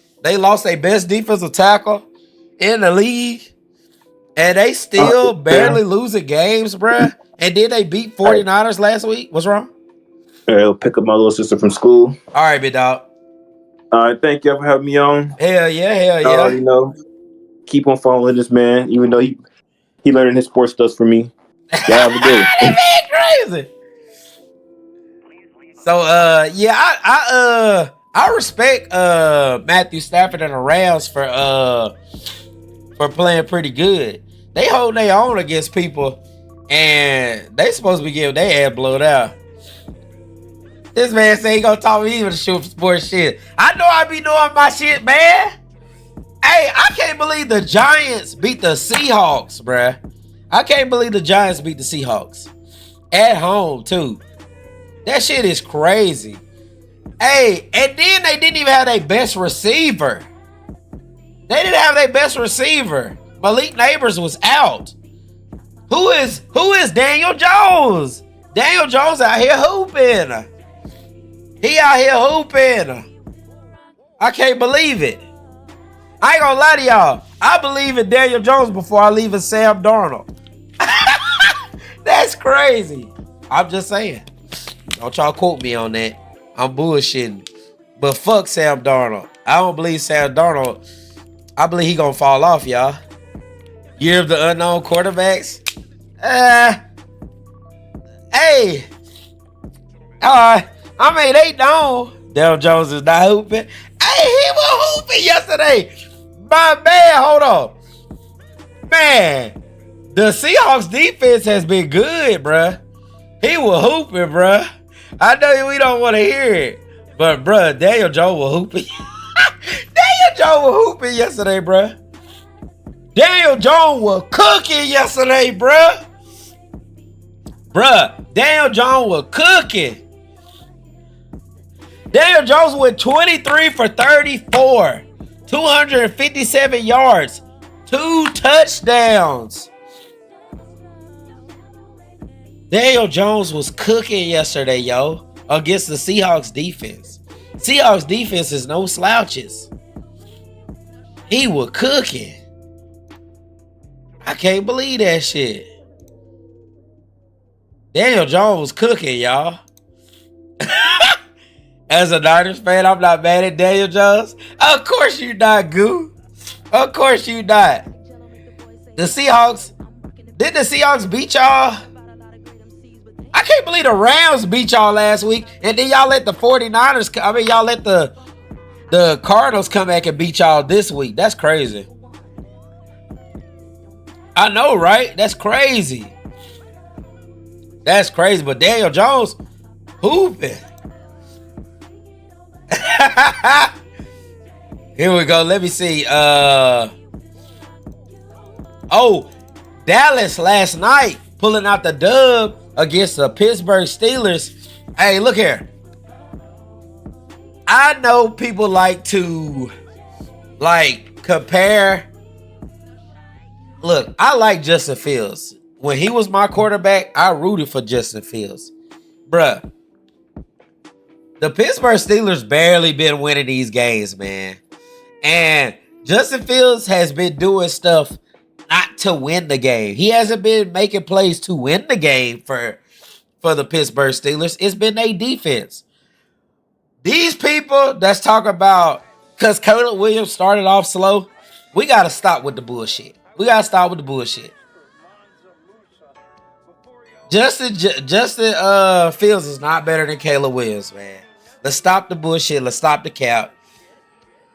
best defensive tackle in the league. And they still barely losing games, bruh. And then they beat 49ers last week. What's wrong? I'll pick up my little sister from school. All right, big dog. All right, thank you for having me on. Hell yeah. You know, keep on following this man, even though he learning his sports stuff for me. Yeah, have a good one. That man crazy. So I respect Matthew Stafford and the Rams for playing pretty good. They hold their own against people, and they supposed to be getting their ass blowed out. This man say he gonna talk me even to shoot sports shit. I know I be doing my shit, man. Hey, I can't believe the Giants beat the Seahawks, bruh. I can't believe the Giants beat the Seahawks. At home, too. That shit is crazy. Hey, and then they didn't even have their best receiver. They didn't have their best receiver. Malik Neighbors was out. Who is Daniel Jones? Daniel Jones out here hooping. He out here hooping. I can't believe it. I ain't gonna lie to y'all. I believe in Daniel Jones before I leave in Sam Darnold. That's crazy. I'm just saying. Don't y'all quote me on that. I'm bullshitting. But fuck Sam Darnold. I don't believe Sam Darnold. I believe he gonna fall off, y'all. Year of the unknown quarterbacks. Hey. They know Daniel Jones is not hooping. Hey, he was hooping yesterday. My man, hold on. Man, the Seahawks defense has been good, bruh. He was hooping, bruh. I know we don't want to hear it, but bruh, Daniel Jones was hooping. Daniel Jones was hooping yesterday, bruh. Daniel Jones was cooking yesterday, bruh. Bruh, Daniel Jones was cooking. Daniel Jones went 23 for 34, 257 yards, 2 touchdowns. Daniel Jones was cooking yesterday, yo, against the Seahawks defense. Seahawks defense is no slouches. He was cooking. I can't believe that shit. Daniel Jones was cooking, y'all. As a Niners fan, I'm not mad at Daniel Jones. Of course you not, Goo. Of course you not. The Seahawks, did the Seahawks beat y'all? I can't believe the Rams beat y'all last week. And then y'all let the 49ers, y'all let the Cardinals come back and beat y'all this week. That's crazy. I know, right? That's crazy. That's crazy. But Daniel Jones, hooping. Here we go. Let me see. Dallas last night pulling out the dub against the Pittsburgh Steelers. Hey, look here. I know people like to compare. Look, I like Justin Fields. When he was my quarterback, I rooted for Justin Fields. Bruh. The Pittsburgh Steelers barely been winning these games, man. And Justin Fields has been doing stuff not to win the game. He hasn't been making plays to win the game for the Pittsburgh Steelers. It's been their defense. These people that's talking about, because Caleb Williams started off slow, we got to stop with the bullshit. We got to stop with the bullshit. Justin Fields is not better than Caleb Williams, man. Let's stop the bullshit. Let's stop the cap.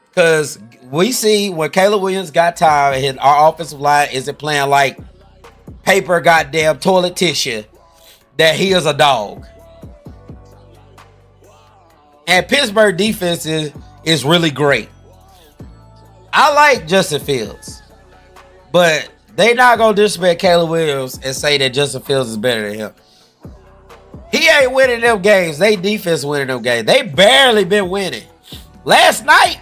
Because we see when Caleb Williams got tired and our offensive line isn't playing like paper goddamn toilet tissue, that he is a dog. And Pittsburgh defense is really great. I like Justin Fields. But they not going to disrespect Caleb Williams and say that Justin Fields is better than him. He ain't winning them games. They defense winning them games. They barely been winning. Last night,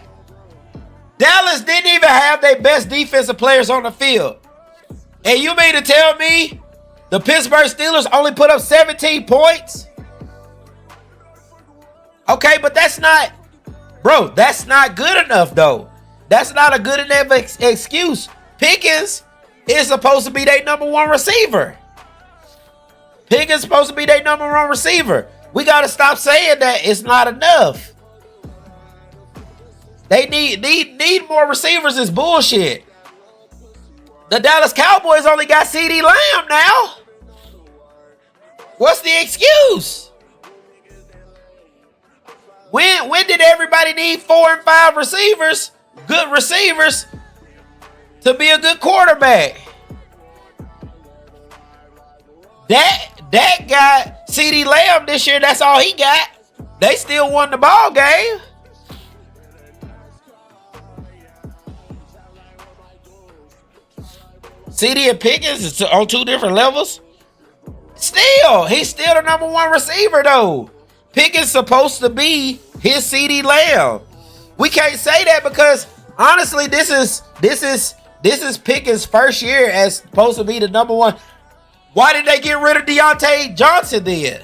Dallas didn't even have their best defensive players on the field. And you mean to tell me the Pittsburgh Steelers only put up 17 points? Okay, but that's not good enough, though. That's not a good enough excuse. Pickens is supposed to be their number one receiver. Pickens supposed to be their number one receiver. We got to stop saying that it's not enough. They need more receivers is bullshit. The Dallas Cowboys only got CeeDee Lamb now. What's the excuse? When did everybody need 4 and 5 receivers, good receivers, to be a good quarterback? That got CeeDee Lamb this year. That's all he got. They still won the ball game. CeeDee and Pickens is on 2 different levels. He's still the number one receiver though. Pickens supposed to be his CeeDee Lamb. We can't say that because honestly, this is Pickens' first year as supposed to be the number one. Why did they get rid of Deontay Johnson then?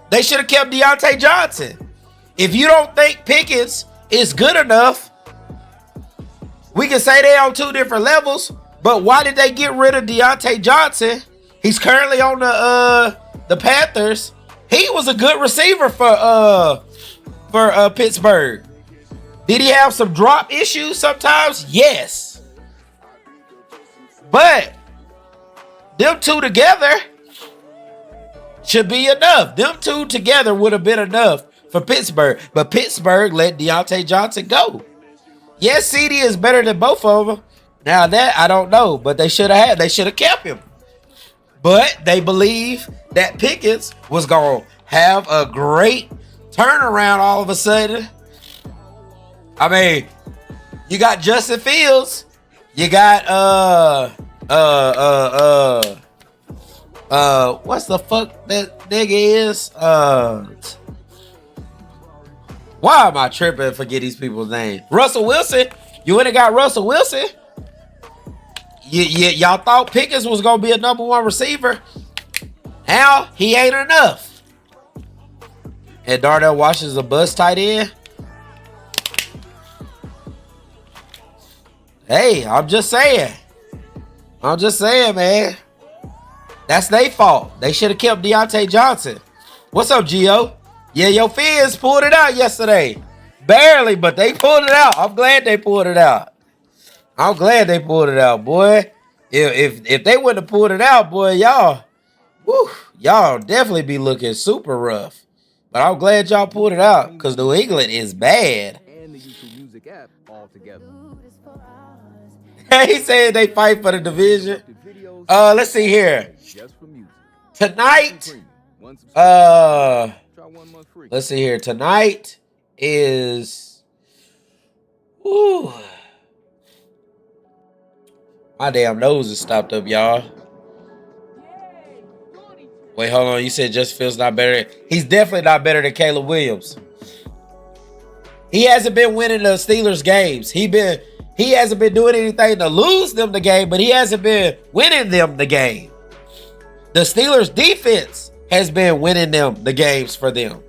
They should have kept Deontay Johnson. If you don't think Pickens is good enough. We can say they're on two different levels, but why did they get rid of Deontay Johnson? He's currently on the Panthers. He was a good receiver for Pittsburgh. Did he have some drop issues sometimes? Yes. But them two together should be enough. Them two together would have been enough for Pittsburgh. But Pittsburgh let Deontay Johnson go. Yes, CD is better than both of them. Now that I don't know, but they should have kept him. But they believe that Pickens was gonna have a great turnaround all of a sudden. I mean, you got Justin Fields, you got what's the fuck that nigga is? Why am I tripping and forget these people's names? Russell Wilson. You went and got Russell Wilson. Y'all thought Pickens was gonna be a number one receiver. Now he ain't enough. And Darnell Washington's a bust tight end. Hey, I'm just saying, man. That's their fault. They should have kept Deontay Johnson. What's up, Gio? Yeah, your Fins pulled it out yesterday. Barely, but they pulled it out. I'm glad they pulled it out. Boy. If they wouldn't have pulled it out, boy, y'all definitely be looking super rough. But I'm glad y'all pulled it out because New England is bad. And the YouTube Music app altogether. He said they fight for the division. Let's see here. Tonight, let's see here. Tonight is, woo. My damn nose is stopped up, y'all. Wait, hold on. You said Justin Fields not better. He's definitely not better than Caleb Williams. He hasn't been winning the Steelers games. He hasn't been doing anything to lose them the game, but he hasn't been winning them the game. The Steelers defense has been winning them the games for them.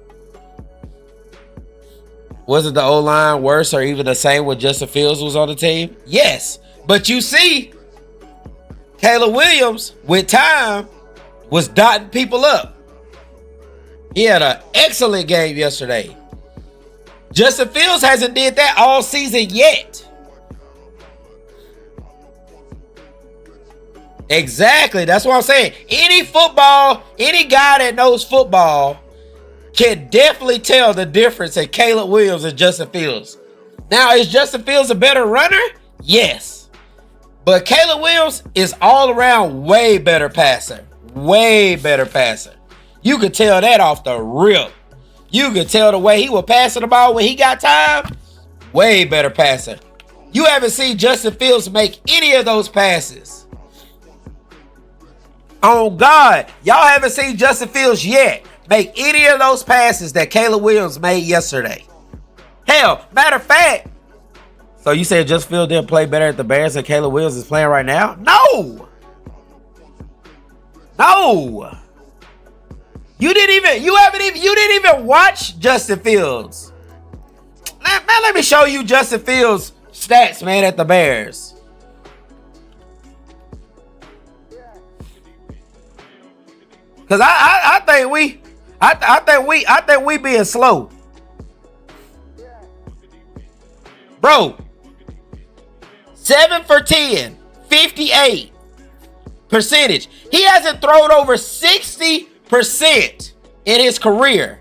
Wasn't the O-line worse or even the same when Justin Fields was on the team? Yes. But you see, Caleb Williams, with time, was dotting people up. He had an excellent game yesterday. Justin Fields hasn't did that all season yet. Exactly. That's what I'm saying. Any guy that knows football can definitely tell the difference in Caleb Williams and Justin Fields. Now, is Justin Fields a better runner? Yes. But Caleb Williams is all around way better passer. Way better passer. You could tell that off the rip. You could tell the way he was passing the ball when he got time. Way better passer. You haven't seen Justin Fields make any of those passes. Oh God, y'all haven't seen Justin Fields yet make any of those passes that Caleb Williams made yesterday. Hell, matter of fact, so you said Justin Fields didn't play better at the Bears than Caleb Williams is playing right now? No. You didn't even watch Justin Fields. Man, let me show you Justin Fields' stats, man, at the Bears. Cause I think we being slow. Bro, 7 for 10, 58% percentage. He hasn't thrown over 60% in his career.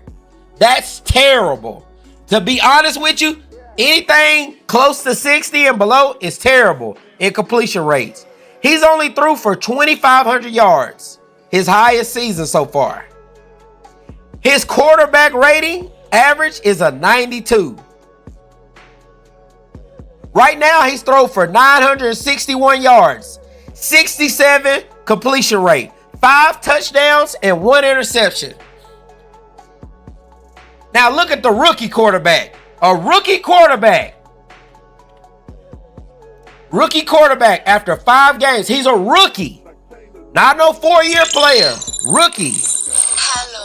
That's terrible. To be honest with you, anything close to 60 and below is terrible in completion rates. He's only threw for 2,500 yards. His highest season so far. His quarterback rating average is a 92. Right now, he's thrown for 961 yards, 67 completion rate, 5 touchdowns, and 1 interception. Now look at the rookie quarterback. A rookie quarterback. Rookie quarterback after 5 games. He's a rookie. Not no 4-year player. Rookie.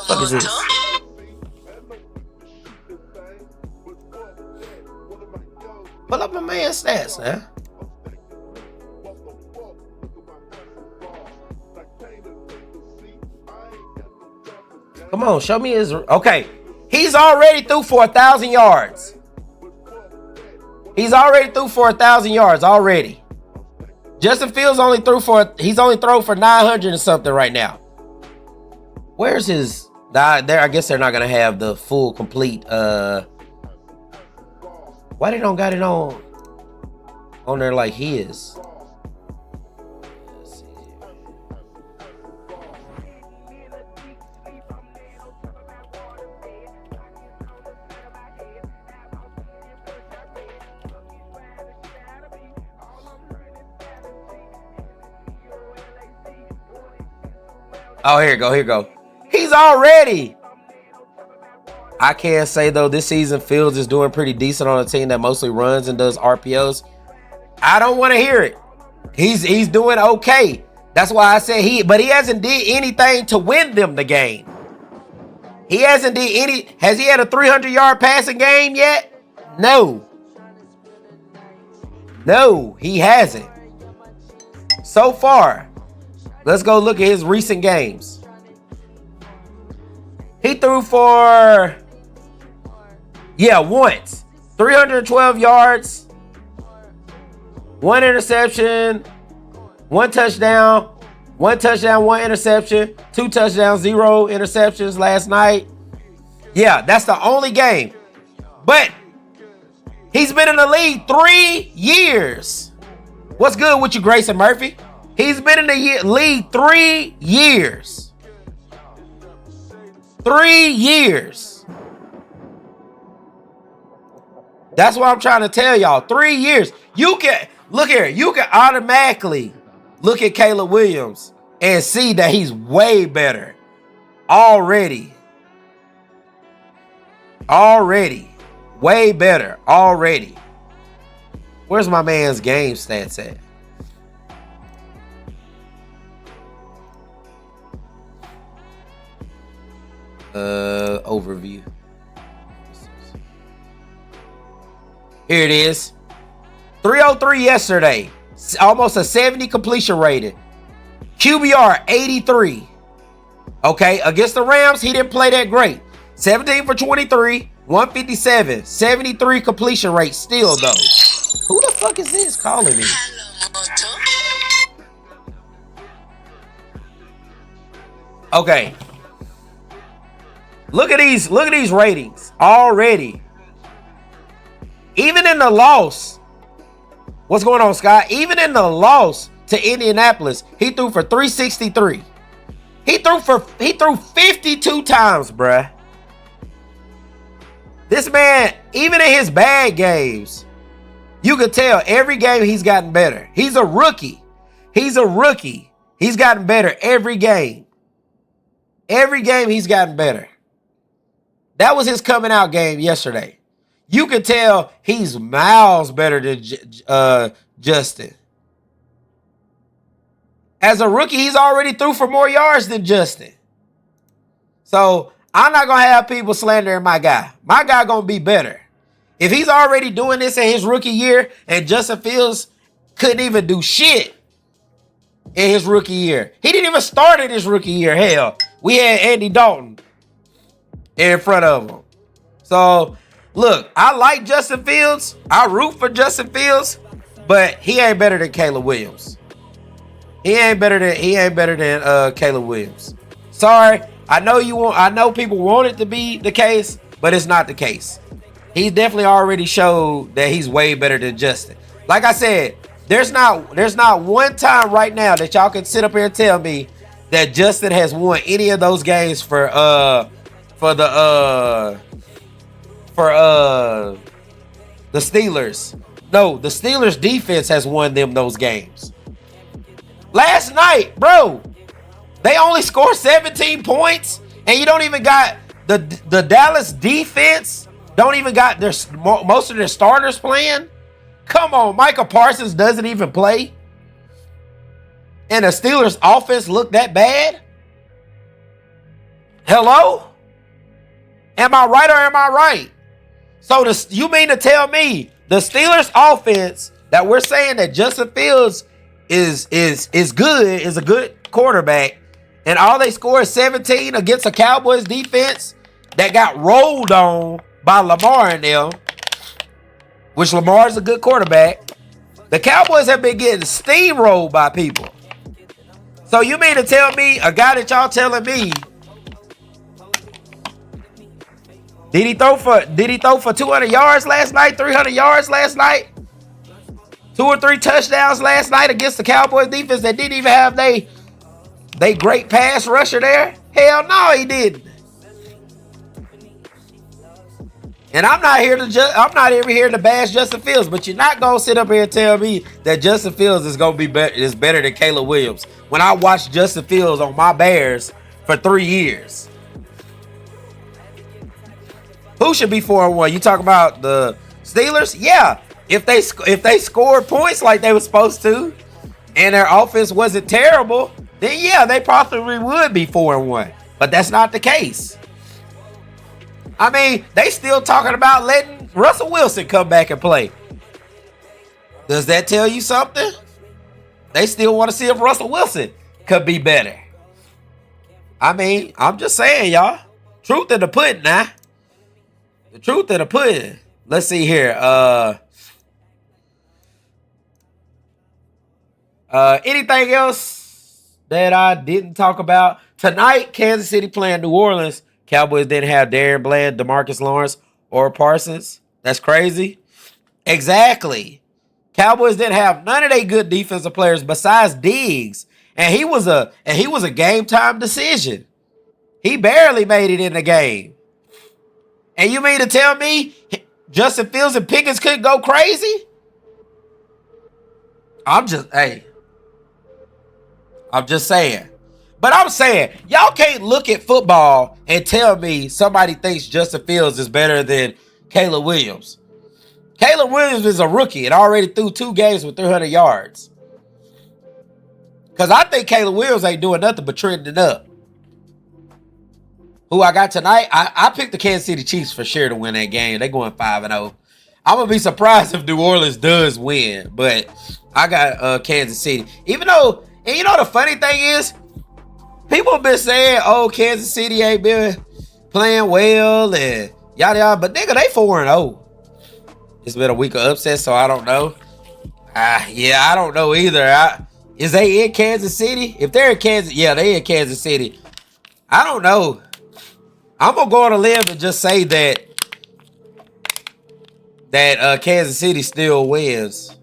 What is this? Pull up my man's stats, man. Come on, show me his. Okay, he's already threw for 1,000 yards. He's already threw for 1,000 yards already. Justin Fields he's only thrown for 900 and something right now. Where's his? There, I guess they're not gonna have the full complete. Why they don't got it on there like his? Let's see here. Oh, here you go. Here you go. He's already. I can't say though this season Fields is doing pretty decent on a team that mostly runs and does RPOs. I don't want to hear it. He's doing okay. That's why I said but he hasn't did anything to win them the game. He hasn't did any. Has he had a 300-yard passing game yet? No. No, he hasn't. So far. Let's go look at his recent games. He threw for, once. 312 yards, 1 interception, 1 touchdown, 1 touchdown, 1 interception, 2 touchdowns, 0 interceptions last night. Yeah, that's the only game. But he's been in the league 3 years. What's good with you, Grayson Murphy? He's been in the league 3 years. 3 years. That's what I'm trying to tell y'all. 3 years. You can look here. You can automatically look at Caleb Williams and see that he's way better already. Way better already. Where's my man's game stats at? Overview. Here it is. 303 yesterday. Almost a 70 completion rating. QBR 83. Okay, against the Rams, he didn't play that great. 17 for 23, 157, 73 completion rate still though. Who the fuck is this calling me? Okay. Look at these ratings already. Even in the loss. What's going on, Scott? Even in the loss to Indianapolis, he threw for 363. He threw 52 times, bruh. This man, even in his bad games, you could tell every game he's gotten better. He's a rookie. He's gotten better every game. Every game he's gotten better. That was his coming out game yesterday. You could tell he's miles better than Justin. As a rookie, he's already threw for more yards than Justin. So I'm not going to have people slandering my guy. My guy going to be better. If he's already doing this in his rookie year and Justin Fields couldn't even do shit in his rookie year. He didn't even start in his rookie year. Hell, we had Andy Dalton in front of him. So, look, I like Justin Fields. I root for Justin Fields, but he ain't better than Caleb Williams. He ain't better than Caleb Williams. Sorry, I know people want it to be the case, but it's not the case. He's definitely already showed that he's way better than Justin. Like I said, there's not one time right now that y'all can sit up here and tell me that Justin has won any of those games for the Steelers. No, the Steelers defense has won them those games. Last night, bro, they only scored 17 points, and you don't even got the Dallas defense. Don't even got most of their starters playing. Come on, Micah Parsons doesn't even play, and the Steelers offense looked that bad. Hello? Am I right or am I right? So you mean to tell me the Steelers offense that we're saying that Justin Fields is good, is a good quarterback, and all they scored 17 against a Cowboys defense that got rolled on by Lamar and them, which Lamar is a good quarterback. The Cowboys have been getting steamrolled by people. So you mean to tell me, a guy that y'all telling me, did he throw for 200 yards last night, 300 yards last night, 2 or 3 touchdowns last night against the Cowboys defense that didn't even have they great pass rusher there? Hell no, he didn't. And I'm not even here to bash Justin Fields, but you're not gonna sit up here and tell me that Justin Fields is gonna be better than Caleb Williams when I watched Justin Fields on my Bears for 3 years. Who should be 4-1? You talking about the Steelers? Yeah, if they scored points like they were supposed to, and their offense wasn't terrible, then yeah, they probably would be 4-1. But that's not the case. I mean, they still talking about letting Russell Wilson come back and play. Does that tell you something? They still want to see if Russell Wilson could be better. I mean, I'm just saying, y'all. Truth in the pudding, now. The truth in the pudding. Let's see here. Anything else that I didn't talk about? Tonight, Kansas City playing New Orleans. Cowboys didn't have Darren Bland, DeMarcus Lawrence, or Parsons. That's crazy. Exactly. Cowboys didn't have none of their good defensive players besides Diggs. And he was a game time decision. He barely made it in the game. And you mean to tell me Justin Fields and Pickens couldn't go crazy? I'm just saying. But I'm saying, y'all can't look at football and tell me somebody thinks Justin Fields is better than Caleb Williams. Caleb Williams is a rookie and already threw 2 games with 300 yards. Because I think Caleb Williams ain't doing nothing but trending up. Who I got tonight? I picked the Kansas City Chiefs for sure to win that game. They're going 5-0. I'm going to be surprised if New Orleans does win. But I got Kansas City. Even though, and you know the funny thing is, people have been saying, oh, Kansas City ain't been playing well and yada yada. But nigga, they 4-0. It's been a week of upset, so I don't know. Yeah, I don't know either. Is they in Kansas City? If they're in Kansas, yeah, they in Kansas City. I don't know. I'm gonna go on a limb and just say that Kansas City still wins.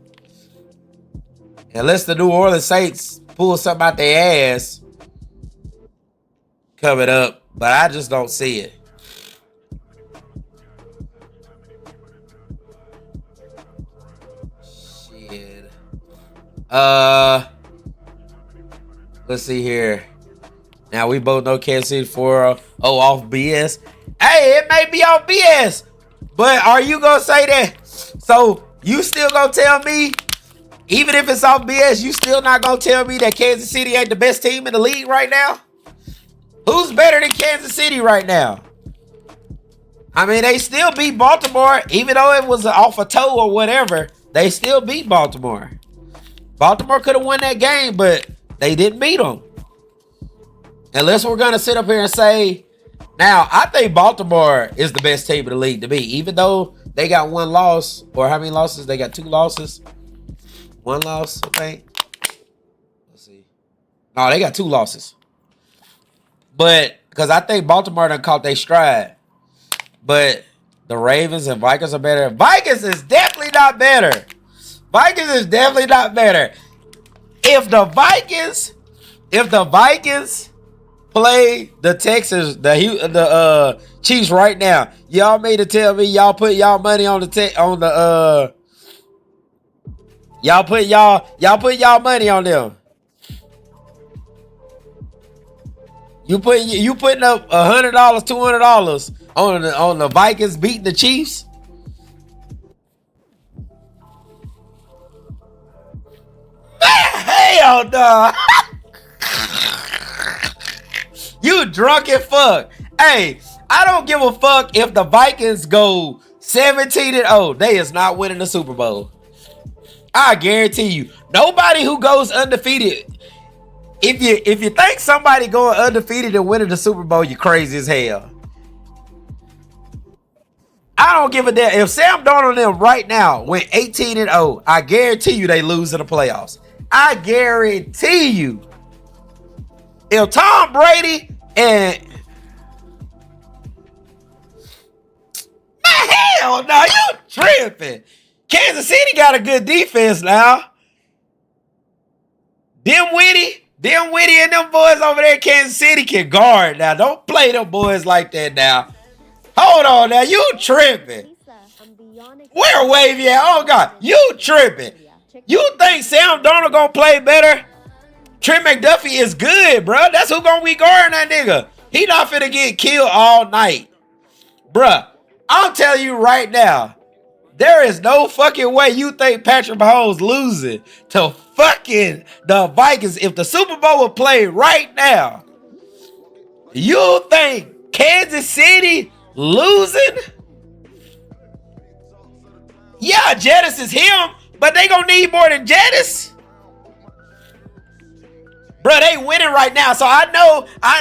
Unless the New Orleans Saints pull something out their ass coming up, but I just don't see it. Shit. Let's see here. Now we both know Kansas City 4-0 off BS. Hey, it may be off BS, but are you gonna say that? So you still gonna tell me, even if it's off BS, you still not gonna tell me that Kansas City ain't the best team in the league right now? Who's better than Kansas City right now? I mean, they still beat Baltimore, even though it was off a toe or whatever. They still beat Baltimore. Baltimore could have won that game, but they didn't beat them. Unless we're going to sit up here and say, now, I think Baltimore is the best team in the league to me, even though they got 1 loss, or how many losses? They got 2 losses. 1 loss, I think. Let's see. No, they got 2 losses. But, because I think Baltimore done caught their stride. But the Ravens and Vikings are better. Vikings is definitely not better. Vikings is definitely not better. If the Vikings play the Texans, the Chiefs right now, y'all made to tell me y'all put y'all money on y'all put y'all money on them. You putting up $100, $200 on the Vikings beating the Chiefs? Hell no. You drunk as fuck. Hey, I don't give a fuck if the Vikings go 17-0. They is not winning the Super Bowl. I guarantee you. Nobody who goes undefeated. If you think somebody going undefeated and winning the Super Bowl, you crazy as hell. I don't give a damn. If Sam Darnold and them right now went 18-0, I guarantee you they lose in the playoffs. I guarantee you. If Tom Brady and hell no, you tripping. Kansas City got a good defense now. Dinwiddie and them boys over there in Kansas City can guard now. Don't play them boys like that now. Hold on now, you tripping. Where Wavy at? Oh God, you tripping. You think Sam Darnold gonna play better? Trent McDuffie is good, bro. That's who gonna be guarding that nigga. He not finna get killed all night. Bruh, I'm telling you right now, there is no fucking way you think Patrick Mahomes losing to fucking the Vikings. If the Super Bowl would play right now, you think Kansas City losing? Yeah, Jettis is him, but they gonna need more than Jettis. Bro, they winning right now, so I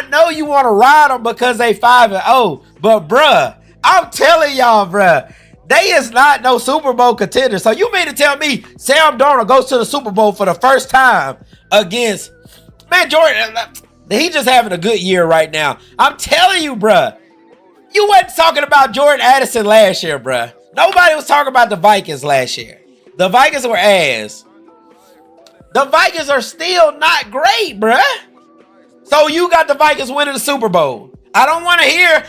know you want to ride them because they 5-0. But bruh, I'm telling y'all, bruh, they is not no Super Bowl contender. So you mean to tell me Sam Darnold goes to the Super Bowl for the first time against, man, Jordan, he just having a good year right now. I'm telling you, bruh, you wasn't talking about Jordan Addison last year, bruh. Nobody was talking about the Vikings last year. The Vikings were ass. The Vikings are still not great, bruh. So you got the Vikings winning the Super Bowl. I don't want to hear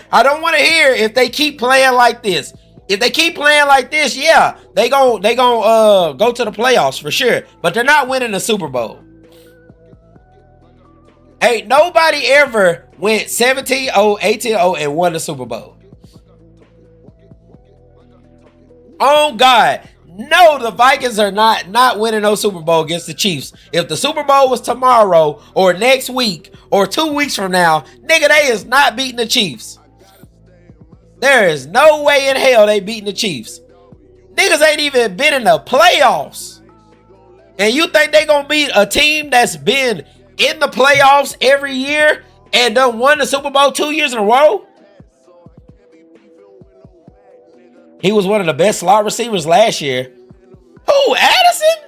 if they keep playing like this. If they keep playing like this, yeah, they gon' go to the playoffs for sure. But they're not winning the Super Bowl. Ain't nobody ever went 17-0, 18-0 and won the Super Bowl. Oh God. No, the Vikings are not winning no Super Bowl against the Chiefs. If the Super Bowl was tomorrow or next week or 2 weeks from now, nigga, they is not beating the Chiefs. There is no way in hell they beating the Chiefs. Niggas ain't even been in the playoffs. And you think they gonna beat a team that's been in the playoffs every year and done won the Super Bowl 2 years in a row? He was one of the best slot receivers last year. Who, Addison?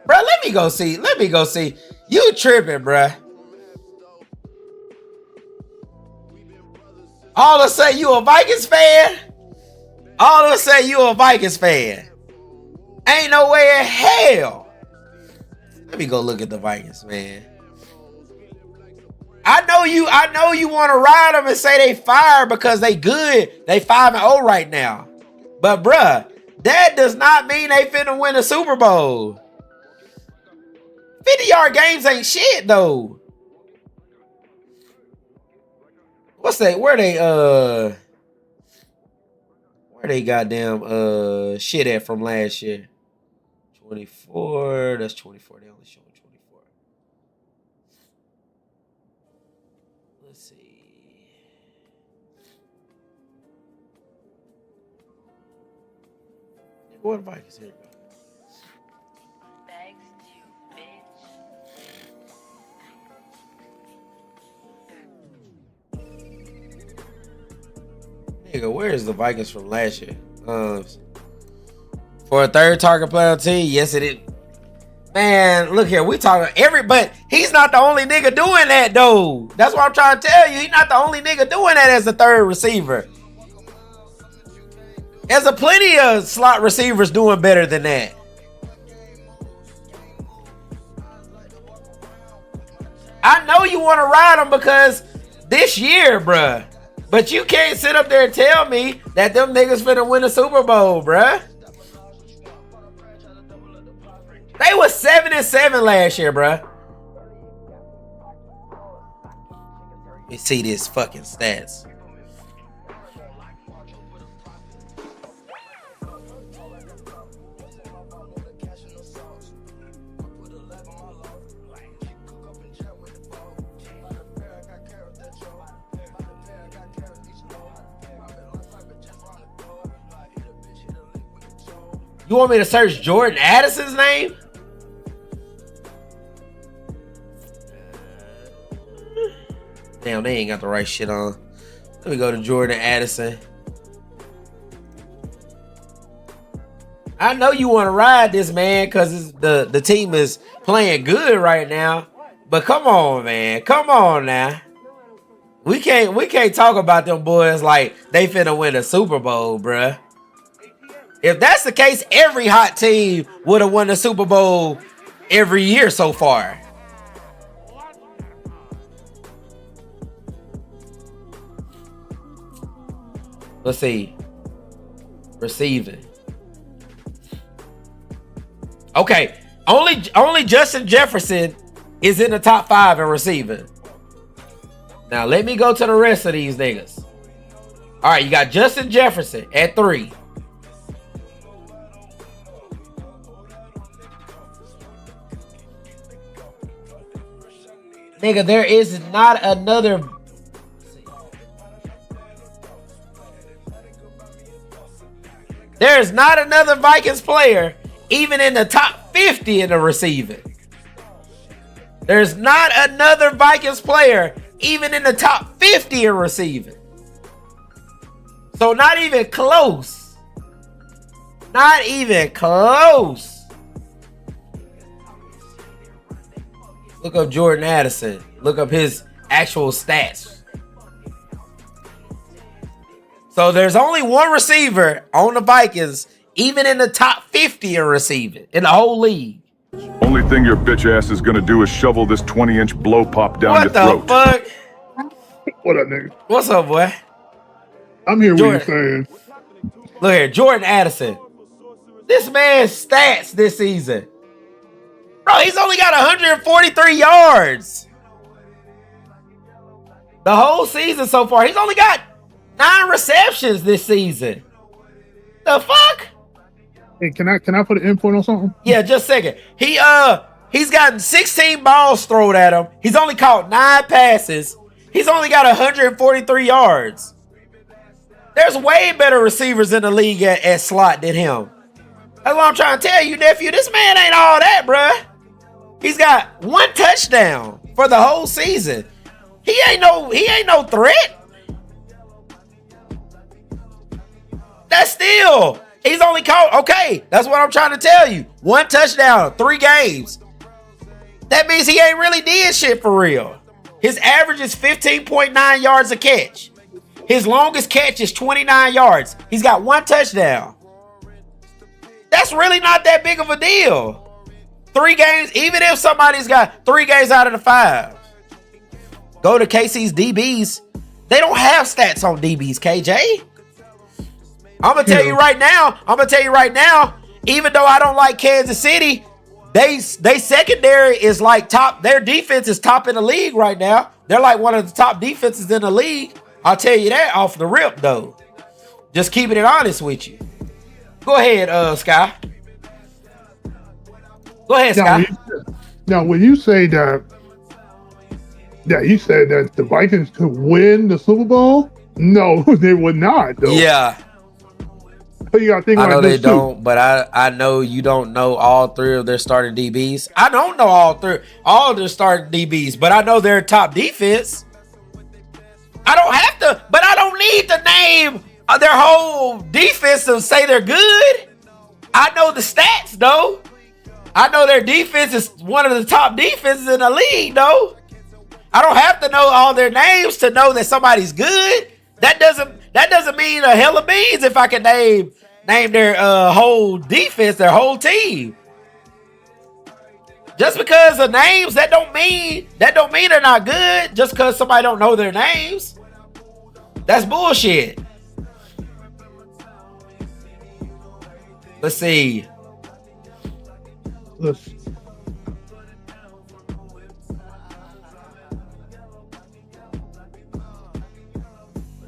Bro, let me go see. You tripping, bro. All of a sudden, you a Vikings fan? Ain't no way in hell. Let me go look at the Vikings, man. I know you want to ride them and say they fired because they good. They 5-0 right now. But bruh, that does not mean they finna win a Super Bowl. 50-yard games ain't shit though. What's that? Where they goddamn shit at from last year? 24. That's 24. They only showing 24. Let's see. What Vikings here? Nigga, where is the Vikings from last year? For a third target player on team, yes it is. Man, look here, we talking but he's not the only nigga doing that though. That's what I'm trying to tell you. He's not the only nigga doing that as the third receiver. There's a plenty of slot receivers doing better than that. I know you want to ride them because this year, bruh. But you can't sit up there and tell me that them niggas finna win a Super Bowl, bruh. They was 7-7 last year, bruh. Let me see this fucking stats. You want me to search Jordan Addison's name? Damn, they ain't got the right shit on. Let me go to Jordan Addison. I know you want to ride this, man, because the team is playing good right now. But come on, man. Come on now. We can't talk about them boys like they finna win a Super Bowl, bruh. If that's the case, every hot team would have won the Super Bowl every year so far. Let's see. Receiving. Okay. Only Justin Jefferson is in the top 5 in receiving. Now let me go to the rest of these niggas. All right, you got Justin Jefferson at 3. Nigga, there is not another. There's not another Vikings player even in the top 50 in the receiving. There's not another Vikings player even in the top 50 in receiving. So not even close. Not even close. Look up Jordan Addison. Look up his actual stats. So there's only one receiver on the Vikings, even in the top 50 in receiving in the whole league. Only thing your bitch ass is gonna do is shovel this 20-inch blow pop down your throat. What the fuck? What up, nigga? What's up, boy? I'm here Jordan. with you saying. Look here, Jordan Addison. This man's stats this season. Bro, he's only got 143 yards. The whole season so far. He's only got 9 receptions this season. The fuck? Hey, can I put an input on something? Yeah, just a second. He's gotten 16 balls thrown at him. He's only caught 9 passes. He's only got 143 yards. There's way better receivers in the league at slot than him. That's what I'm trying to tell you, nephew. This man ain't all that, bruh. He's got 1 touchdown for the whole season. He ain't no threat. That's still, he's only caught, okay, that's what I'm trying to tell you. 1 touchdown, 3 games. That means he ain't really did shit for real. His average is 15.9 yards a catch. His longest catch is 29 yards. He's got 1 touchdown. That's really not that big of a deal. 3 games, even if somebody's got 3 games out of the 5. Go to KC's DBs. They don't have stats on DBs, KJ. I'm gonna tell you right now, even though I don't like Kansas City, they secondary is like top, their defense is top in the league right now. They're like one of the top defenses in the league. I'll tell you that off the rip though. Just keeping it honest with you. Go ahead, Sky. Go ahead, Sky. Now, when you say that you said that the Vikings could win the Super Bowl, no, they would not, though. Yeah. So you gotta think I know like they this, too. don't, but I know you don't know all 3 of their starting DBs. I don't know all of their starting DBs, but I know their top defense. I don't have to, but I don't need to name their whole defense to say they're good. I know the stats, though. I know their defense is one of the top defenses in the league, though. I don't have to know all their names to know that somebody's good. That doesn't mean a hell of beans if I can name their whole defense, their whole team. Just because of names, that don't mean they're not good. Just because somebody don't know their names, that's bullshit. Let's see.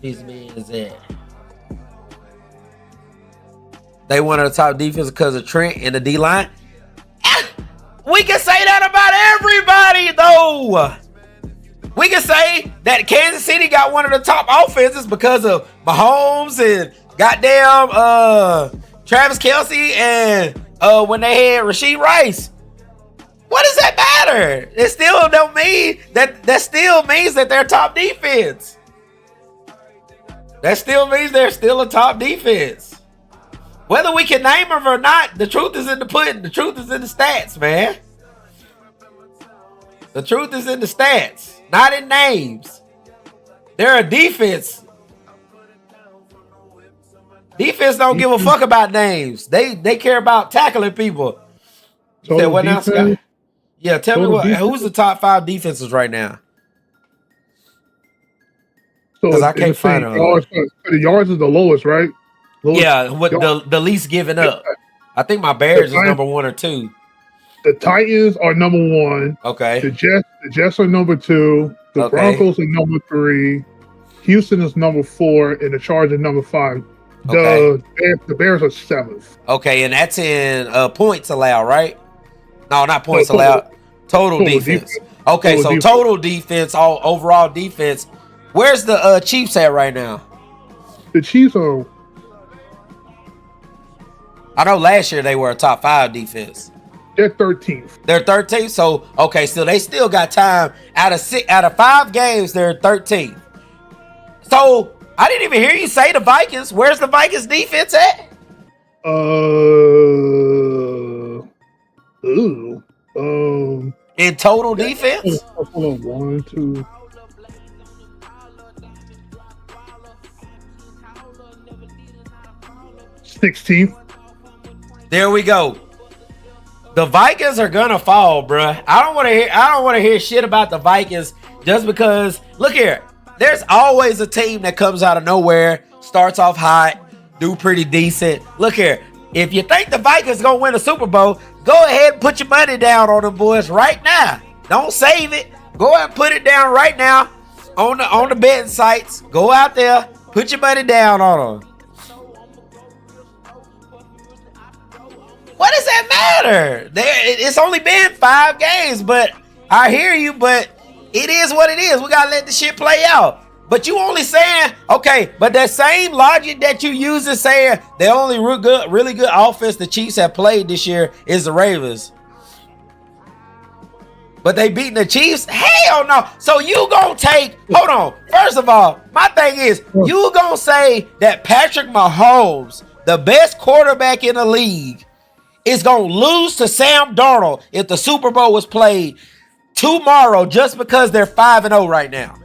These men is at. They one of the top defense because of Trent and the D line. We can say that about everybody, though. We can say that Kansas City got one of the top offenses because of Mahomes and goddamn Travis Kelce and when they had Rashee Rice. What does that matter? It still don't mean that still means that they're top defense. That still means they're still a top defense. Whether we can name them or not, the truth is in the pudding. The truth is in the stats, man. The truth is in the stats, not in names. They're a defense. Defense don't give a fuck about names. They care about tackling people. You said what now, Scott? Yeah, tell me who's the top 5 defenses right now? Because I can't find them. The yards is the lowest, right? Yeah, with the least giving up. I think my Bears is number 1 or 2. The Titans are number 1. Okay. The Jets are number 2. The Broncos are number 3. Houston is number 4, and the Chargers number 5. The Bears are 7th. Okay, and that's in points allowed, right? No, not points allowed. Total defense. Okay, total defense, all overall defense. Where's the Chiefs at right now? The Chiefs are. I know last year they were a top 5 defense. They're 13th. They're 13th. So okay, so they still got time. Out of 5 games, they're 13th. So I didn't even hear you say the Vikings. Where's the Vikings defense at? In total defense? Hold on, 1, 2. $16th. There we go. The Vikings are gonna fall, bruh. I don't want to hear shit about the Vikings just because. Look here, there's always a team that comes out of nowhere, starts off hot, do pretty decent. Look here, if you think the Vikings gonna win a Super Bowl, go ahead and put your money down on them boys right now. Don't save it. Go ahead and put it down right now on the betting sites. Go out there, put your money down on them. What does that matter? It's only been 5 games, but I hear you, but it is what it is. We got to let the shit play out. But you only saying, okay, but that same logic that you use is saying the only really good offense the Chiefs have played this year is the Ravens. But they beating the Chiefs? Hell no. So you gonna take, hold on. First of all, my thing is, you gonna say that Patrick Mahomes, the best quarterback in the league, is going to lose to Sam Darnold if the Super Bowl was played tomorrow just because they're 5-0 right now.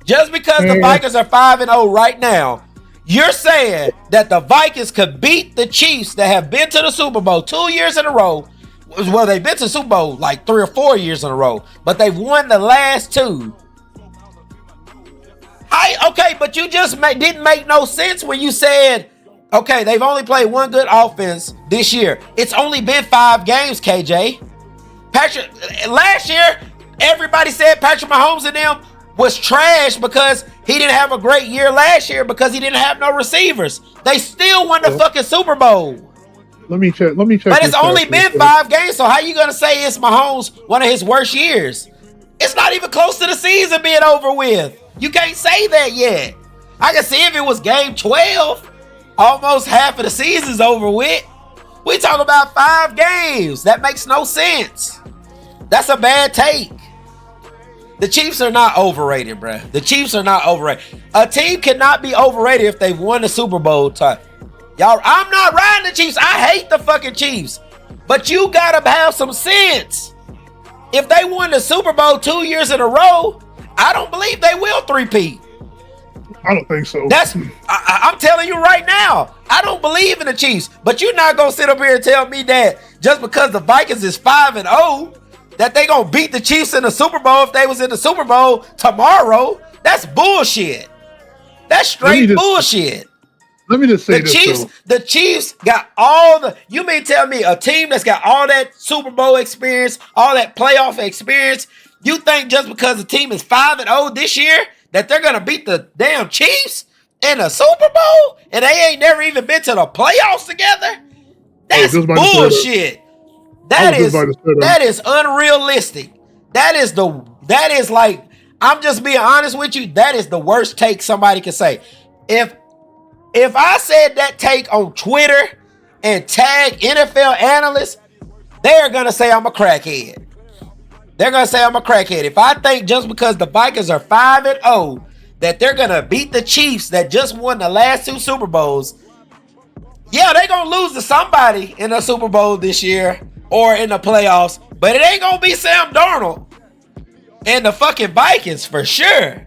Just because the Vikings are 5-0 right now, you're saying that the Vikings could beat the Chiefs that have been to the Super Bowl 2 years in a row. Well, they've been to the Super Bowl like 3 or 4 years in a row, but they've won the last 2. Okay, but you just didn't make no sense when you said, okay, they've only played 1 good offense this year. It's only been 5 games, KJ. Last year, everybody said Patrick Mahomes and them was trash because he didn't have a great year last year because he didn't have no receivers. They still won the fucking Super Bowl. Let me check. But it's only been 5 games, so how you gonna say it's Mahomes one of his worst years? It's not even close to the season being over with. You can't say that yet. I can see if it was game 12. Almost half of the season's over with. We talk about 5 games. That makes no sense. That's a bad take. The Chiefs are not overrated, bruh. The Chiefs are not overrated. A team cannot be overrated if they've won the Super Bowl time. Y'all, I'm not riding the Chiefs. I hate the fucking Chiefs. But you gotta have some sense. If they won the Super Bowl 2 years in a row, I don't believe they will three-peat. I don't think so. I'm telling you right now, I don't believe in the Chiefs. But you're not gonna sit up here and tell me that just because the Vikings is 5-0, that they gonna beat the Chiefs in the Super Bowl if they was in the Super Bowl tomorrow. That's bullshit. That's straight bullshit. Let me just say this. The Chiefs got all the. You mean tell me a team that's got all that Super Bowl experience, all that playoff experience? You think just because the team is 5-0 this year that they're gonna beat the damn Chiefs in the Super Bowl and they ain't never even been to the playoffs together? That's bullshit. That is unrealistic. That is like, I'm just being honest with you. That is the worst take somebody can say. If I said that take on Twitter, and tag NFL analysts, they're going to say I'm a crackhead. They're going to say I'm a crackhead. If I think just because the Vikings are 5-0 that they're going to beat the Chiefs that just won the last 2 Super Bowls, yeah, they're going to lose to somebody in the Super Bowl this year or in the playoffs, but it ain't going to be Sam Darnold and the fucking Vikings for sure.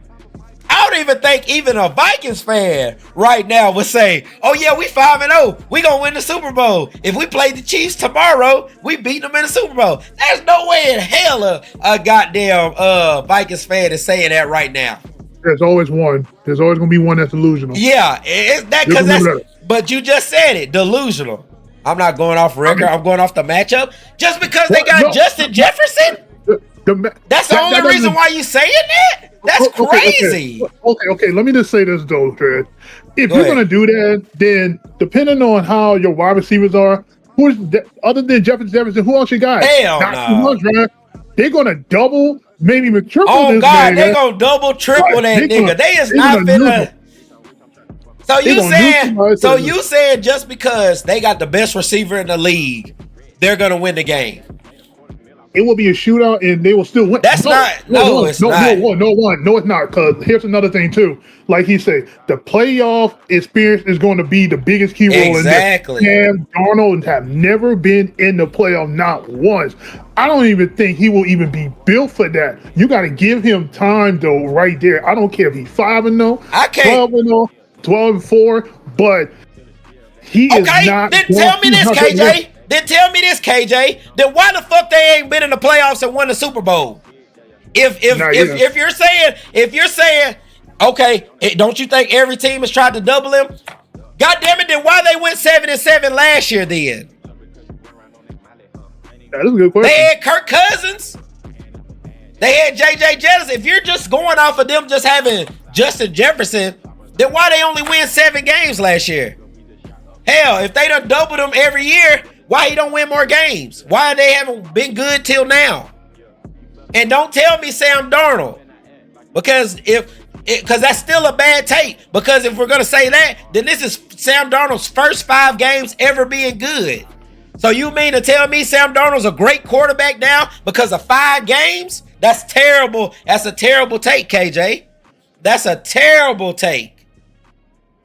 I don't even think even a Vikings fan right now would say, oh yeah, we 5-0. We gonna win the Super Bowl. If we play the Chiefs tomorrow, we beat them in the Super Bowl. There's no way in hell a goddamn Vikings fan is saying that right now. There's always one. There's always gonna be one that's delusional. Yeah, it's that because but you just said it, delusional. I'm not going off record. I'm going off the matchup. Just because they got Justin Jefferson? That's the only reason why you saying that? That's crazy. Okay. Let me just say this though, Fred. If you're gonna do that, then depending on how your wide receivers are, other than Jefferson, who else you got? Hell no. Right? They're gonna double, maybe even triple. Oh this God, nigga. they gonna double, triple that nigga. They is not finna. So you saying just because they got the best receiver in the league, they're gonna win the game? It will be a shootout, and they will still win. It's not. No, it's not. No, it's not. Because here's another thing too. Like he said, the playoff experience is going to be the biggest key role in this. Exactly. Sam Darnold have never been in the playoff, not once. I don't even think he will even be built for that. You got to give him time though, right there. I don't care if he's 5-0, I can't. 12-0, 12-4, but he is not. Then tell me this, KJ. Then why the fuck they ain't been in the playoffs and won the Super Bowl? If you're saying, okay, don't you think every team has tried to double him? God damn it, then why they went 7-7 last year then? That is a good question. They had Kirk Cousins. They had JJ Jettis. If you're just going off of them just having Justin Jefferson, then why they only win 7 games last year? Hell, if they done doubled them every year, why he don't win more games? Why they haven't been good till now? And don't tell me Sam Darnold, because that's still a bad take. Because if we're gonna say that, then this is Sam Darnold's first 5 games ever being good. So you mean to tell me Sam Darnold's a great quarterback now because of 5 games? That's terrible. That's a terrible take, KJ. That's a terrible take.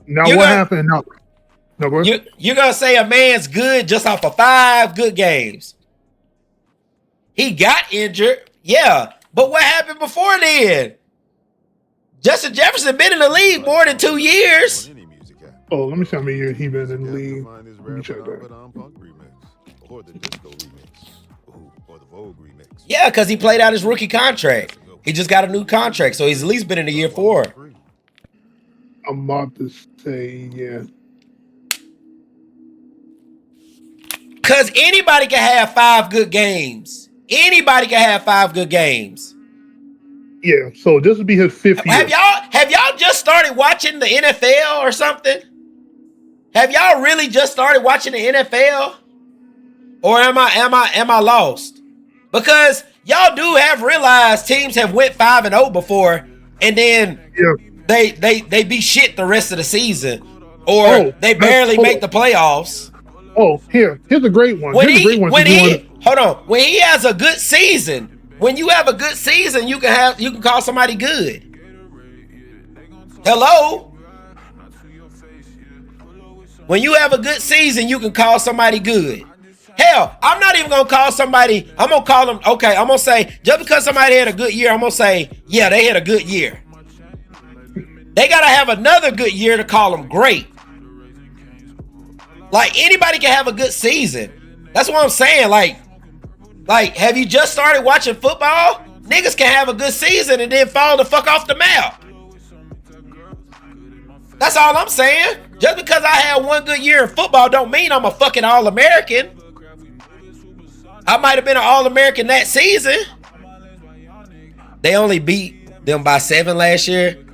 Now what happened? No, go ahead. You're going to say a man's good just off of 5 good games. He got injured. Yeah. But what happened before then? Justin Jefferson been in the league more than 2 years. Oh, let me see how many years he been in the league. Let me check that. Yeah, because he played out his rookie contract. He just got a new contract, so he's at least been in the year 4. I'm about to say, yeah. Because anybody can have 5 good games. Anybody can have 5 good games. Yeah, so this would be his 5th year. Have y'all just started watching the NFL or something? Have y'all really just started watching the NFL? Or am I lost? Because y'all do have realized teams have went 5-0 before, and then they be shit the rest of the season, or they barely make the playoffs. Oh, here's a great one. When he has a good season, when you have a good season, you can call somebody good. Hello? When you have a good season, you can call somebody good. Hell, I'm not even gonna call somebody. I'm gonna call them. Okay, I'm gonna say just because somebody had a good year, I'm gonna say yeah, they had a good year. They gotta have another good year to call them great. Like anybody can have a good season. That's what I'm saying. Like, have you just started watching football? Niggas can have a good season and then fall the fuck off the map. That's all I'm saying. Just because I had one good year in football don't mean I'm a fucking All-American. I might have been an All-American that season. They only beat them by 7 last year.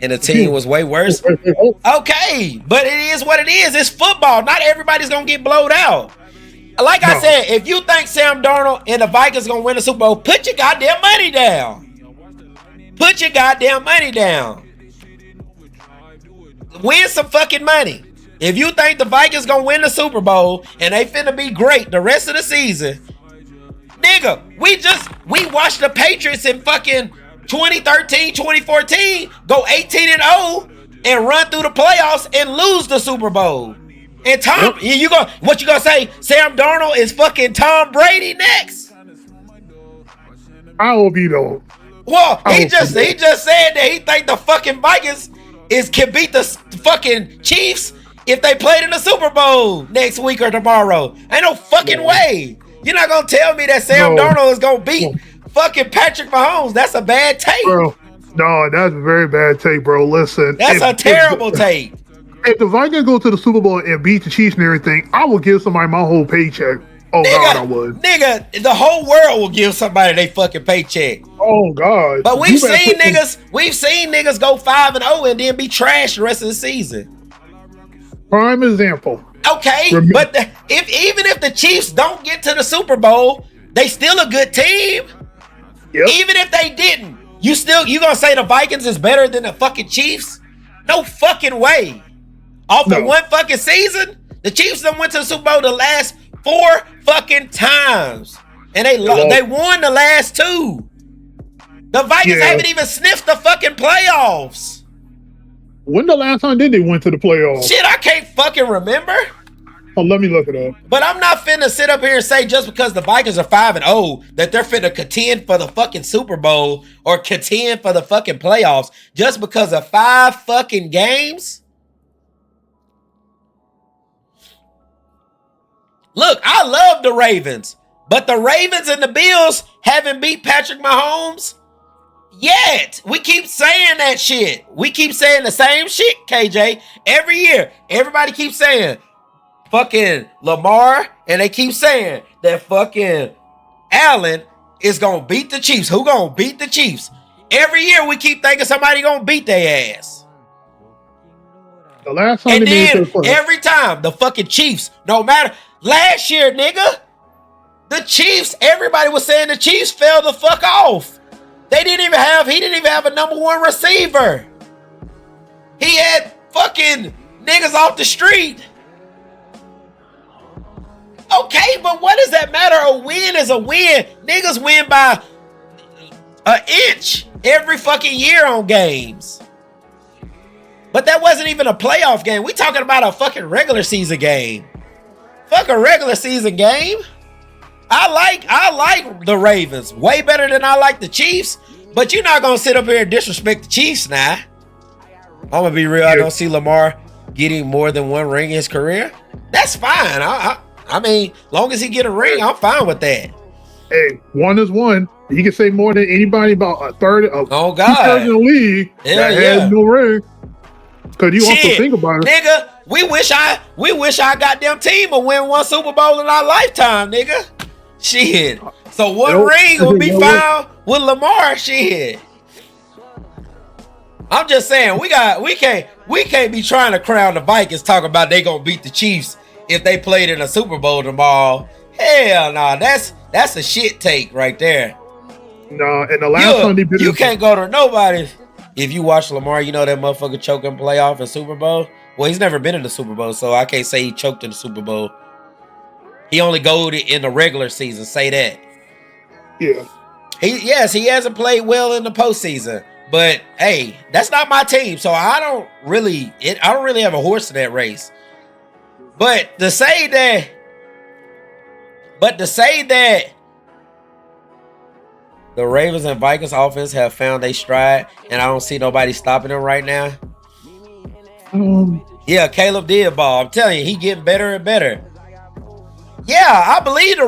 And the team was way worse. Okay, but it is what it is. It's football. Not everybody's going to get blowed out. Like I said, if you think Sam Darnold and the Vikings going to win the Super Bowl, put your goddamn money down. Put your goddamn money down. Win some fucking money. If you think the Vikings gonna win the Super Bowl and they finna be great the rest of the season, nigga, we watched the Patriots in fucking 2013, 2014 go 18-0 and run through the playoffs and lose the Super Bowl. And what you gonna say? Sam Darnold is fucking Tom Brady next? I hope you don't. Well, he just said that he think the fucking Vikings can beat the fucking Chiefs if they played in the Super Bowl next week or tomorrow. Ain't no fucking way. You're not gonna tell me that Sam Darnold is gonna beat fucking Patrick Mahomes. That's a bad take. Bro, no, that's a very bad take, bro. Listen. That's a terrible take. If the Vikings go to the Super Bowl and beat the Chiefs and everything, I will give somebody my whole paycheck. Oh, God, I would. Nigga, the whole world will give somebody their fucking paycheck. Oh, God. But we've seen niggas go 5-0 and then be trashed the rest of the season. Prime example. Okay, but even if the Chiefs don't get to the Super Bowl, they still a good team. Yep. Even if they didn't, you gonna say the Vikings is better than the fucking Chiefs? No fucking way. Off of one fucking season, the Chiefs done went to the Super Bowl the last 4 fucking times, and they won the last 2. The Vikings haven't even sniffed the fucking playoffs. When the last time did they went to the playoffs? Shit, I can't fucking remember. Oh, let me look it up. But I'm not finna sit up here and say just because the Vikings are 5-0 that they're finna contend for the fucking Super Bowl or contend for the fucking playoffs just because of 5 fucking games. Look, I love the Ravens, but the Ravens and the Bills haven't beat Patrick Mahomes yet. We keep saying that shit. We keep saying the same shit, KJ. Every year, everybody keeps saying fucking Lamar, and they keep saying that fucking Allen is gonna beat the Chiefs. Who gonna beat the Chiefs? Every year we keep thinking somebody gonna beat their ass. The last time and then every time the fucking Chiefs, no matter last year, nigga, the Chiefs, everybody was saying the Chiefs fell the fuck off. He didn't even have a number 1 receiver. He had fucking niggas off the street. Okay, but what does that matter? A win is a win. Niggas win by an inch every fucking year on games. But that wasn't even a playoff game. We talking about a fucking regular season game. Fuck a regular season game. I like the Ravens way better than I like the Chiefs. But you're not gonna sit up here and disrespect the Chiefs now. I'm gonna be real. I don't see Lamar getting more than 1 ring in his career. That's fine. I mean, long as he get a ring, I'm fine with that. Hey, 1 is 1. You can say more than anybody about a third of oh God in the league that has no ring. Because you also think about it, nigga. We wish I goddamn team will win 1 Super Bowl in our lifetime, nigga. Shit. So 1 ring will be found with Lamar. Shit. I'm just saying we can't be trying to crown the Vikings talking about they gonna beat the Chiefs if they played in a Super Bowl tomorrow. Hell no, that's a shit take right there. No, and the last time you can't go to nobody. If you watch Lamar, you know that motherfucker choke in playoff and Super Bowl. Well, he's never been in the Super Bowl, so I can't say he choked in the Super Bowl. He only goaded in the regular season. Say that. Yeah. He hasn't played well in the postseason. But hey, that's not my team, so I don't really have a horse in that race. But to say that the Ravens and Vikings offense have found a stride, and I don't see nobody stopping them right now. Yeah, Caleb did ball. I'm telling you, he getting better and better. Yeah, I believe the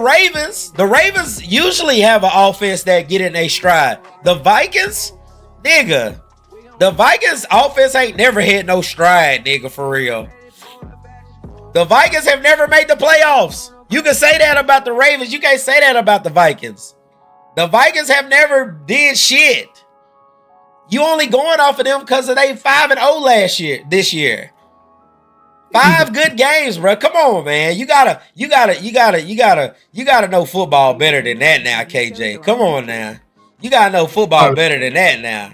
Ravens usually have an offense that get in a stride. The Vikings, nigga, the Vikings offense ain't never hit no stride, nigga, for real. The Vikings have never made the playoffs. You can say that about the Ravens. You can't say that about the Vikings. The Vikings have never did shit. You only going off of them because they 5-0 this year. 5 good games, bro. Come on, man. You gotta know football better than that now, KJ. Come on now. You gotta know football better than that now.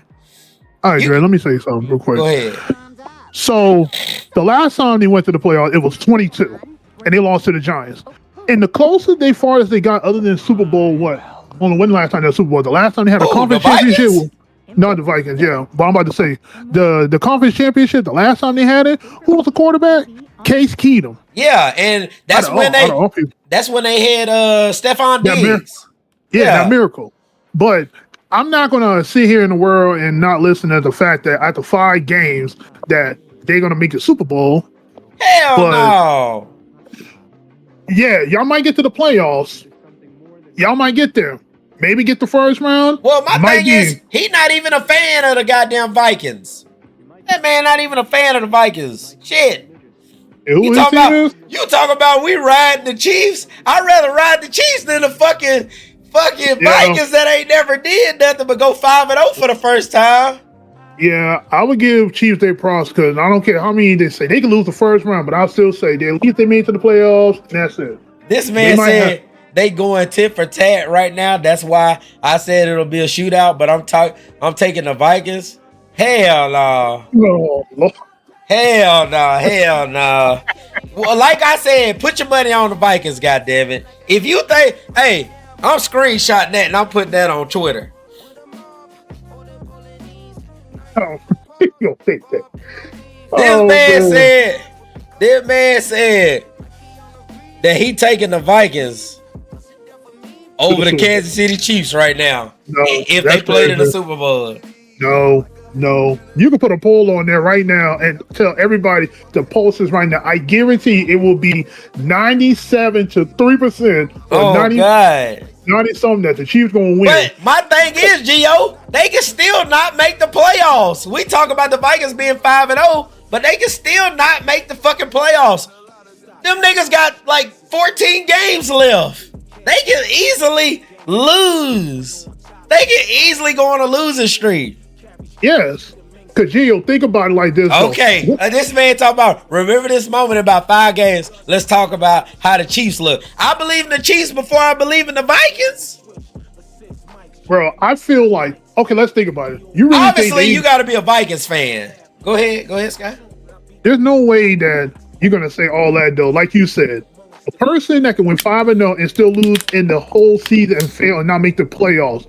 All right, Dre, let me say something real quick. Go ahead. So the last time they went to the playoffs, it was 22, and they lost to the Giants. And the closest they far as they got, other than Super Bowl, what? When the last time they had Super Bowl? The last time they had a conference championship. Not the Vikings, yeah. But I'm about to say the conference championship. The last time they had it, who was the quarterback? Case Keenum. Yeah, and that's when they had Stephon Diggs. That miracle. But I'm not gonna sit here in the world and not listen to the fact that after 5 games that they're gonna make the Super Bowl. Hell no. Yeah, y'all might get to the playoffs. Y'all might get there. Maybe get the first round. Well, my thing is, he's not even a fan of the goddamn Vikings. That man not even a fan of the Vikings. Shit. You talk about we riding the Chiefs? I'd rather ride the Chiefs than the fucking Vikings that ain't never did nothing but go 5-0 for the first time. Yeah, I would give Chiefs their props because I don't care how many they say. They can lose the first round, but I'll still say at least they made it to the playoffs, and that's it. This man said they going tit for tat right now. That's why I said it'll be a shootout, but I'm taking the Vikings. Hell no. No. Hell no. Well, like I said, put your money on the Vikings, goddammit. If you think, hey, I'm screenshotting that and I'm putting that on Twitter. Oh, you don't think that. This man said that he taking the Vikings over the Kansas City Chiefs right now. No, if they played in the Super Bowl. No. You can put a poll on there right now and tell everybody the pulses right now. I guarantee it will be 97 to 3%. Oh, 90, God. 90 something that the Chiefs gonna win. But my thing is, Gio, they can still not make the playoffs. We talk about the Vikings being 5-0, but they can still not make the fucking playoffs. Them niggas got like 14 games left. They can easily lose. They can easily go on a losing streak. Yes. Because, Gio, think about it like this. Okay. This man talking about, remember this moment about 5 games. Let's talk about how the Chiefs look. I believe in the Chiefs before I believe in the Vikings. Bro, I feel like, okay, let's think about it. You really Obviously, you got to be a Vikings fan. Go ahead, Scott. There's no way that you're going to say all that, though. Like you said, a person that can win 5-0 and still lose in the whole season and fail and not make the playoffs.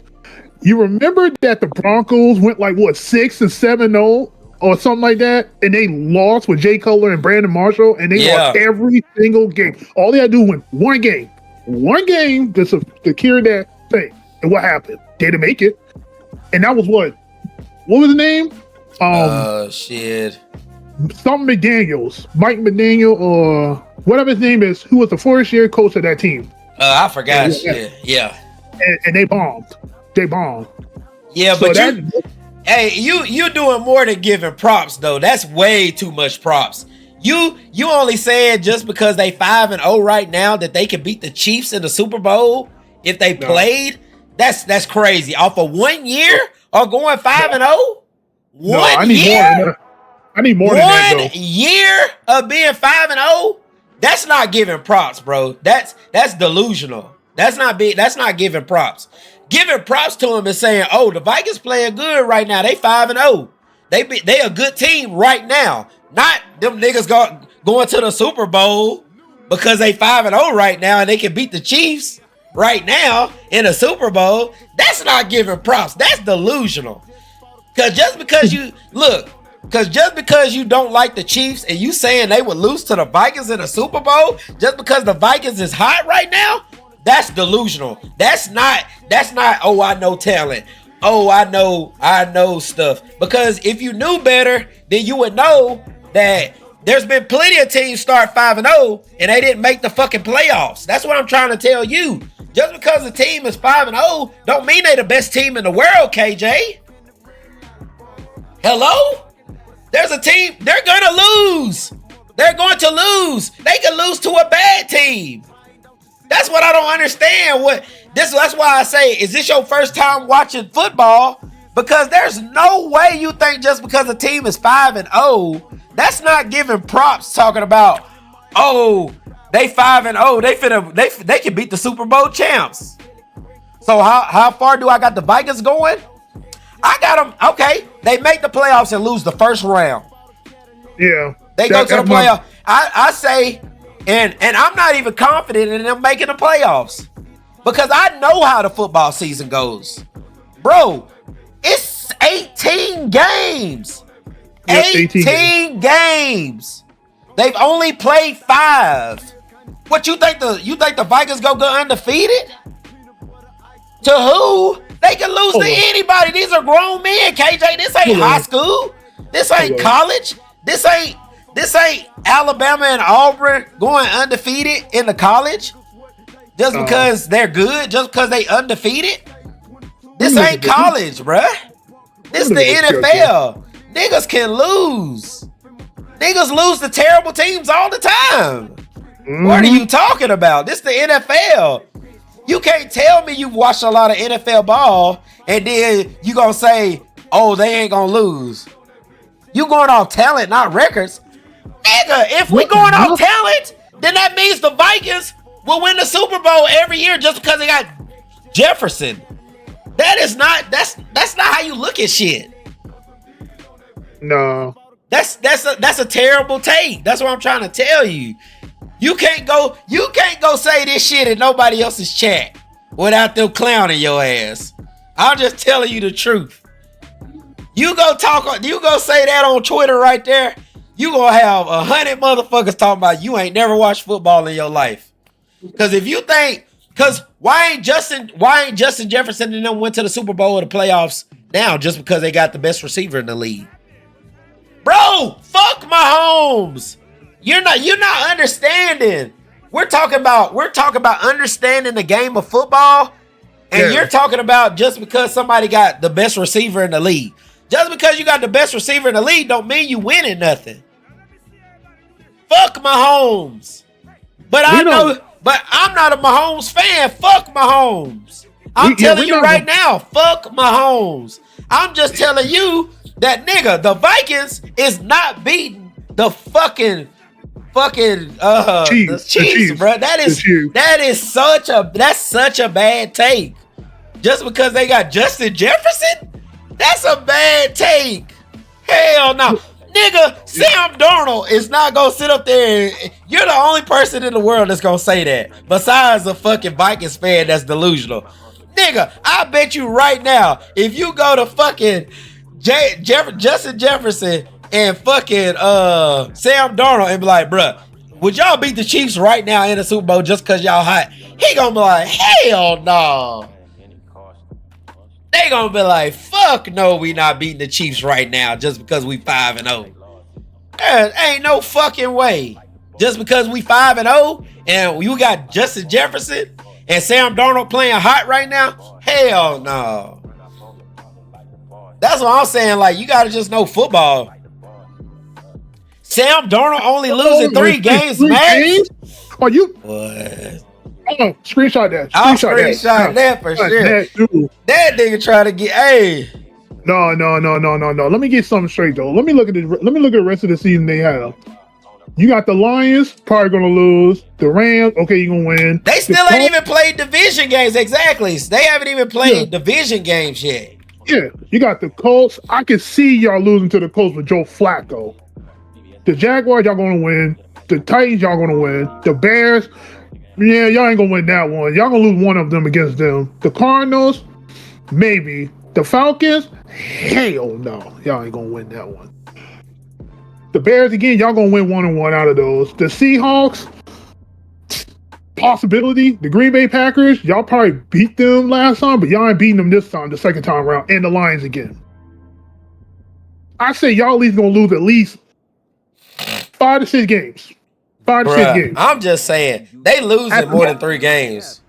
You remember that the Broncos went like, 6-7-0 or something like that? And they lost with Jay Cutler and Brandon Marshall, and they lost every single game. All they had to do was win one game to secure that thing. And what happened? They didn't make it. And that was what was the name? Shit. Something McDaniels. Mike McDaniel or whatever his name is, who was the first-year coach of that team. I forgot. Yeah. And they bombed. Yeah, so but you doing more than giving props though. That's way too much props. You only said just because they 5-0 right now that they could beat the Chiefs in the Super Bowl if they played. That's crazy. Off of 1 year or going 5-0? I need more than that. 1 year of being 5-0? That's not giving props, bro. That's delusional. That's not giving props. Giving props to him is saying, "Oh, the Vikings playing good right now. They 5-0. They a good team right now. Not them niggas going to the Super Bowl because they 5-0 right now and they can beat the Chiefs right now in a Super Bowl. That's not giving props. That's delusional. Because just because you don't like the Chiefs and you saying they would lose to the Vikings in a Super Bowl just because the Vikings is hot right now." That's delusional. That's not, oh, I know talent. Oh, I know stuff. Because if you knew better, then you would know that there's been plenty of teams start 5-0 and they didn't make the fucking playoffs. That's what I'm trying to tell you. Just because the team is 5-0 don't mean they're the best team in the world, KJ. Hello? There's a team, they're going to lose. They're going to lose. They can lose to a bad team. That's what I don't understand. That's why I say, is this your first time watching football? Because there's no way you think just because a team is 5-0, that's not giving props talking about, oh, they 5-0, they can beat the Super Bowl champs. So how far do I got the Vikings going? I got them, okay, they make the playoffs and lose the first round. Yeah. They go to the playoff. I say, and I'm not even confident in them making the playoffs because I know how the football season goes. Bro, it's 18 games. Yeah, 18 games. They've only played 5. What you think the Vikings go undefeated? To who? They can lose to anybody. These are grown men, KJ. This ain't high school. This ain't college. This ain't Alabama and Auburn going undefeated in the college just because they're good, just because they undefeated. This ain't college, bruh. This the NFL. Niggas can lose. Niggas lose to terrible teams all the time. What are you talking about? This the NFL. You can't tell me you've watched a lot of NFL ball and then you gonna say, oh, they ain't gonna lose. You going off talent, not records. Nigga, if we going off talent, then that means the Vikings will win the Super Bowl every year just because they got Jefferson. That's not how you look at shit. No. That's a terrible take. That's what I'm trying to tell you. You can't go say this shit in nobody else's chat without them clowning your ass. I'm just telling you the truth. You go say that on Twitter right there, you gonna have 100 motherfuckers talking about you ain't never watched football in your life. Cause if you think, why ain't Justin Jefferson and them went to the Super Bowl or the playoffs now just because they got the best receiver in the league? Bro, fuck Mahomes. You're not understanding. We're talking about understanding the game of football, and you're talking about just because somebody got the best receiver in the league. Just because you got the best receiver in the league don't mean you winning nothing. Fuck Mahomes. But I'm not a Mahomes fan. Fuck Mahomes. I'm telling you right now, fuck Mahomes. I'm just telling you that nigga, the Vikings is not beating the fucking Chiefs, bro. That's such a bad take. Just because they got Justin Jefferson? That's a bad take. Hell no. Nigga, Sam Darnold is not gonna sit up there and you're the only person in the world that's gonna say that. Besides a fucking Vikings fan that's delusional. Nigga, I bet you right now, if you go to fucking Justin Jefferson and fucking Sam Darnold and be like, bruh, would y'all beat the Chiefs right now in the Super Bowl just because y'all hot? He gonna be like, hell no. They gonna be like, fuck no, we not beating the Chiefs right now just because we 5-0. There ain't no fucking way. Just because we 5-0 and you got Justin Jefferson and Sam Darnold playing hot right now? Hell no. That's what I'm saying. Like, you gotta just know football. Sam Darnold only losing 3 games, man. Are you? What? Oh, screenshot that. I'll screenshot that for sure. That nigga try to get, hey. No. Let me get something straight though. Let me look at the rest of the season they have. You got the Lions, probably gonna lose. The Rams, okay, you gonna win. They still ain't even played division games. Exactly. They haven't even played division games yet. Yeah, you got the Colts. I can see y'all losing to the Colts with Joe Flacco. The Jaguars, y'all gonna win. The Titans, y'all gonna win. The Bears, yeah, y'all ain't gonna win that one. Y'all gonna lose one of them against them. The Cardinals, maybe. The Falcons, hell no. Y'all ain't gonna win that one. The Bears, again, y'all gonna win 1-1 out of those. The Seahawks, possibility. The Green Bay Packers, y'all probably beat them last time, but y'all ain't beating them this time, the second time around. And the Lions again. I say y'all at least gonna lose at least 5 to 6 games. 5 to 6 games. I'm just saying, they losing more than 3 games.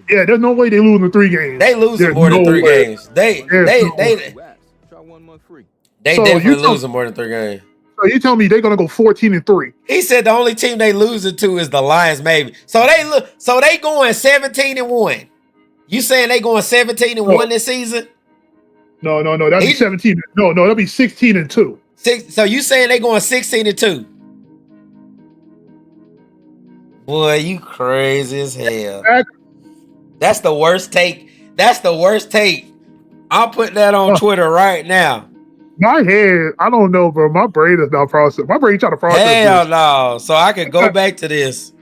Yeah, there's no way they losing 3 games. They losing more than 3 games. They definitely losing more than 3 games. So you tell me they're gonna go 14-3? He said the only team they losing to is the Lions, maybe. So they going 17-1. You saying they going 17-1 this season? No. That'd be 17. No, that'd be 16-2. So you saying they going 16-2? Boy, you crazy as hell. That's the worst take. I'm putting that on Twitter right now. My head, I don't know, bro. My brain is not processing. My brain trying to process Hell this. no. So I can go back to this.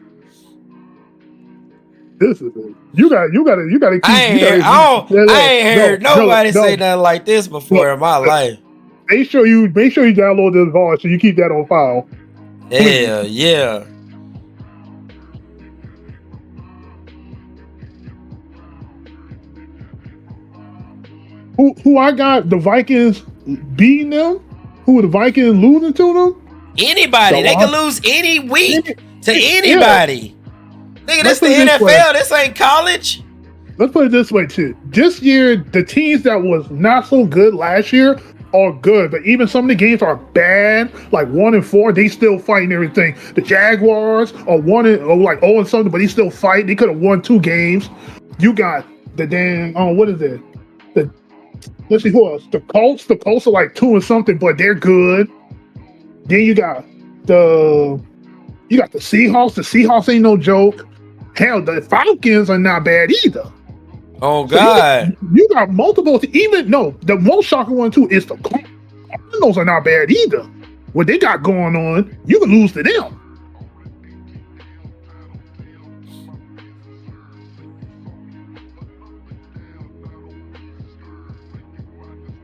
This is it. You got to keep. I ain't heard nobody say nothing like this before in my life. Make sure you download this voice so you keep that on file. Hell yeah. Who I got the Vikings beating them? Who the Vikings losing to them? Anybody. They can lose any week to anybody. Nigga, this the NFL. This ain't college. Let's put it this way too. This year, the teams that was not so good last year are good, but even some of the games are bad, like 1-4. They still fighting everything. The Jaguars are 0 and something, but they still fight. They could have won 2 games. You got the damn what is it? Let's see who else. The Colts. The Colts are like 2 and something, but they're good. Then you got the Seahawks. The Seahawks ain't no joke. Hell, the Falcons are not bad either. Oh God! So you got multiple. The most shocking one too is the Cardinals are not bad either. What they got going on, you can lose to them.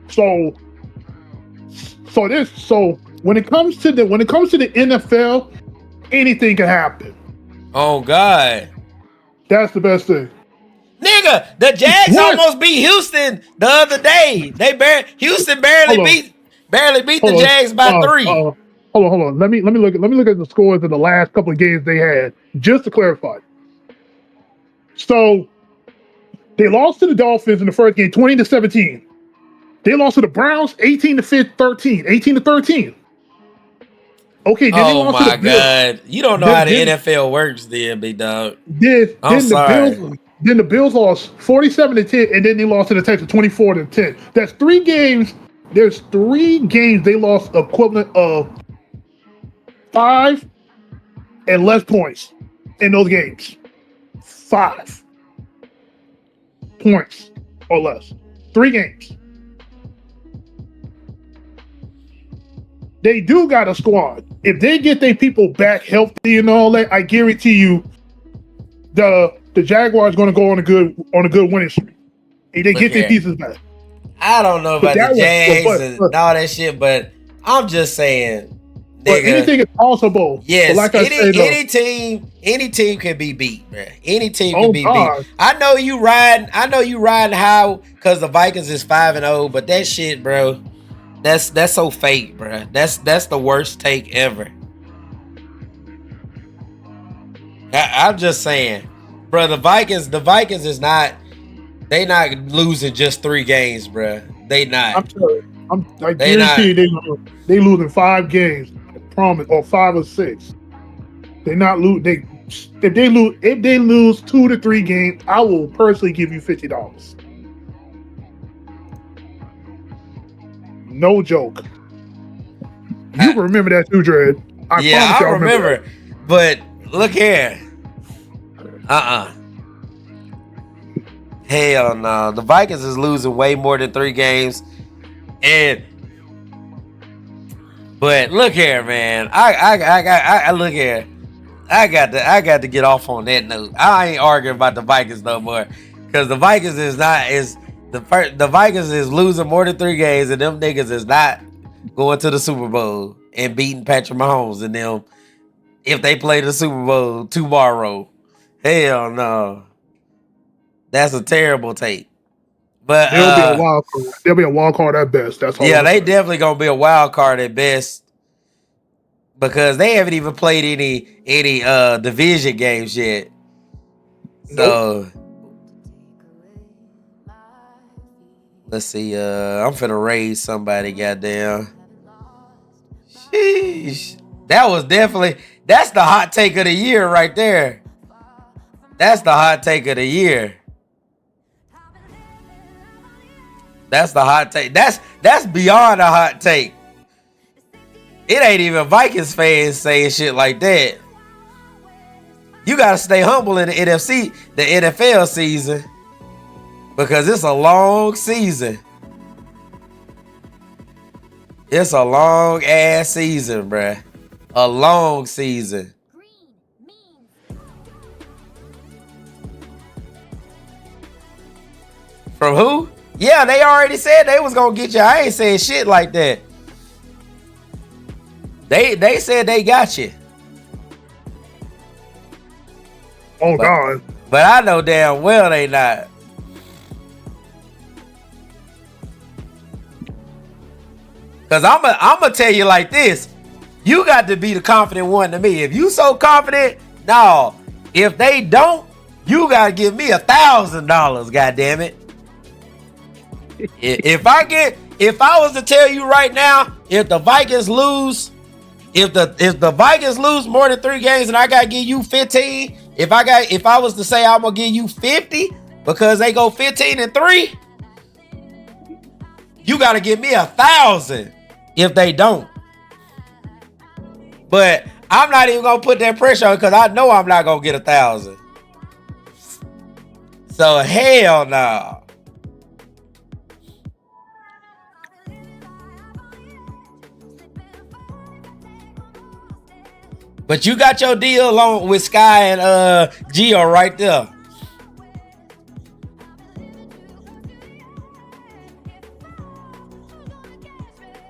So when it comes to the NFL, anything can happen. Oh God! That's the best thing. Nigga, the Jags almost beat Houston the other day. Houston barely beat the Jags by 3. Hold on. Let me look at the scores of the last couple of games they had, just to clarify. So they lost to the Dolphins in the first game, 20-17. They lost to the Browns, 18-13. Okay. Then oh my God! You don't know how the NFL works, then, big dog. I'm sorry. Then the Bills lost 47-10, and then they lost to the Texans 24-10. That's 3 games. There's 3 games they lost equivalent of 5 and less points in those games. 5 points or less. 3 games. They do got a squad. If they get their people back healthy and all that, I guarantee you, the Jaguars going to go on a good winning streak. If they get their pieces back. I don't know about the Jags and all that shit, but I'm just saying. Nigga, anything is possible. Yes, like any team can be beat, man. Any team can be beat. I know you riding high because the Vikings is 5-0, but that shit, bro, that's so fake, bro. That's the worst take ever. I'm just saying, bro. The Vikings is not. They not losing just 3 games, bro. They not. I guarantee they losing 5 games. I promise, or 5 or 6. They not lose. If they lose 2 to 3 games, I will personally give you $50. No joke. You remember that too, Dread? I remember. But look here. Hell no. The Vikings is losing way more than 3 games. But look here, man. I look here. I got to get off on that note. I ain't arguing about the Vikings no more. Because the Vikings the Vikings is losing more than 3 games, and them niggas is not going to the Super Bowl and beating Patrick Mahomes and them if they play the Super Bowl tomorrow. Hell no. That's a terrible take. But they'll be a wild card. They'll be a wild card at best. That's all. Yeah, they definitely gonna be a wild card at best. Because they haven't even played any division games yet. So let's see. I'm finna raise somebody, goddamn. Sheesh. That's the hot take of the year right there. That's the hot take of the year. That's the hot take. That's beyond a hot take. It ain't even Vikings fans saying shit like that. You gotta stay humble in the NFL season, because it's a long season. It's a long ass season, bruh. A long season. From who? Yeah, they already said they was gonna get you. I ain't saying shit like that. They said they got you. Oh God. But I know damn well they not. Cause I'm gonna tell you like this. You got to be the confident one to me. If you so confident, no. If they don't, you gotta give me $1,000. God damn it. If I was to tell you right now, if the Vikings lose, if the Vikings lose more than 3 games and I gotta give you 15, if I was to say I'm gonna give you 50 because they go 15-3, you gotta give me 1,000 if they don't. But I'm not even gonna put that pressure on because I know I'm not gonna get 1,000. So hell no. But you got your deal on with Sky and Gio right there.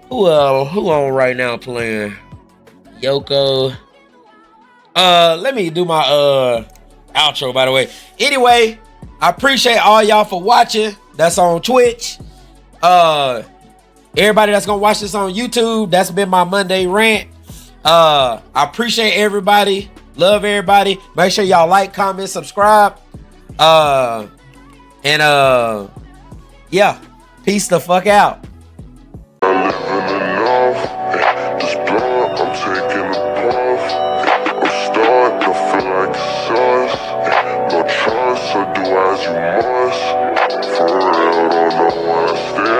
Who on right now playing? Yoko. Let me do my outro, by the way. Anyway, I appreciate all y'all for watching. That's on Twitch. Everybody that's gonna watch this on YouTube, that's been my Monday rant. I appreciate everybody. Love everybody. Make sure y'all like, comment, subscribe. Yeah. Peace the fuck out. This blunt, I'm taking a puff. I'm starting to feel like a sus. No trust, so do as you must. For real, don't know what I stand.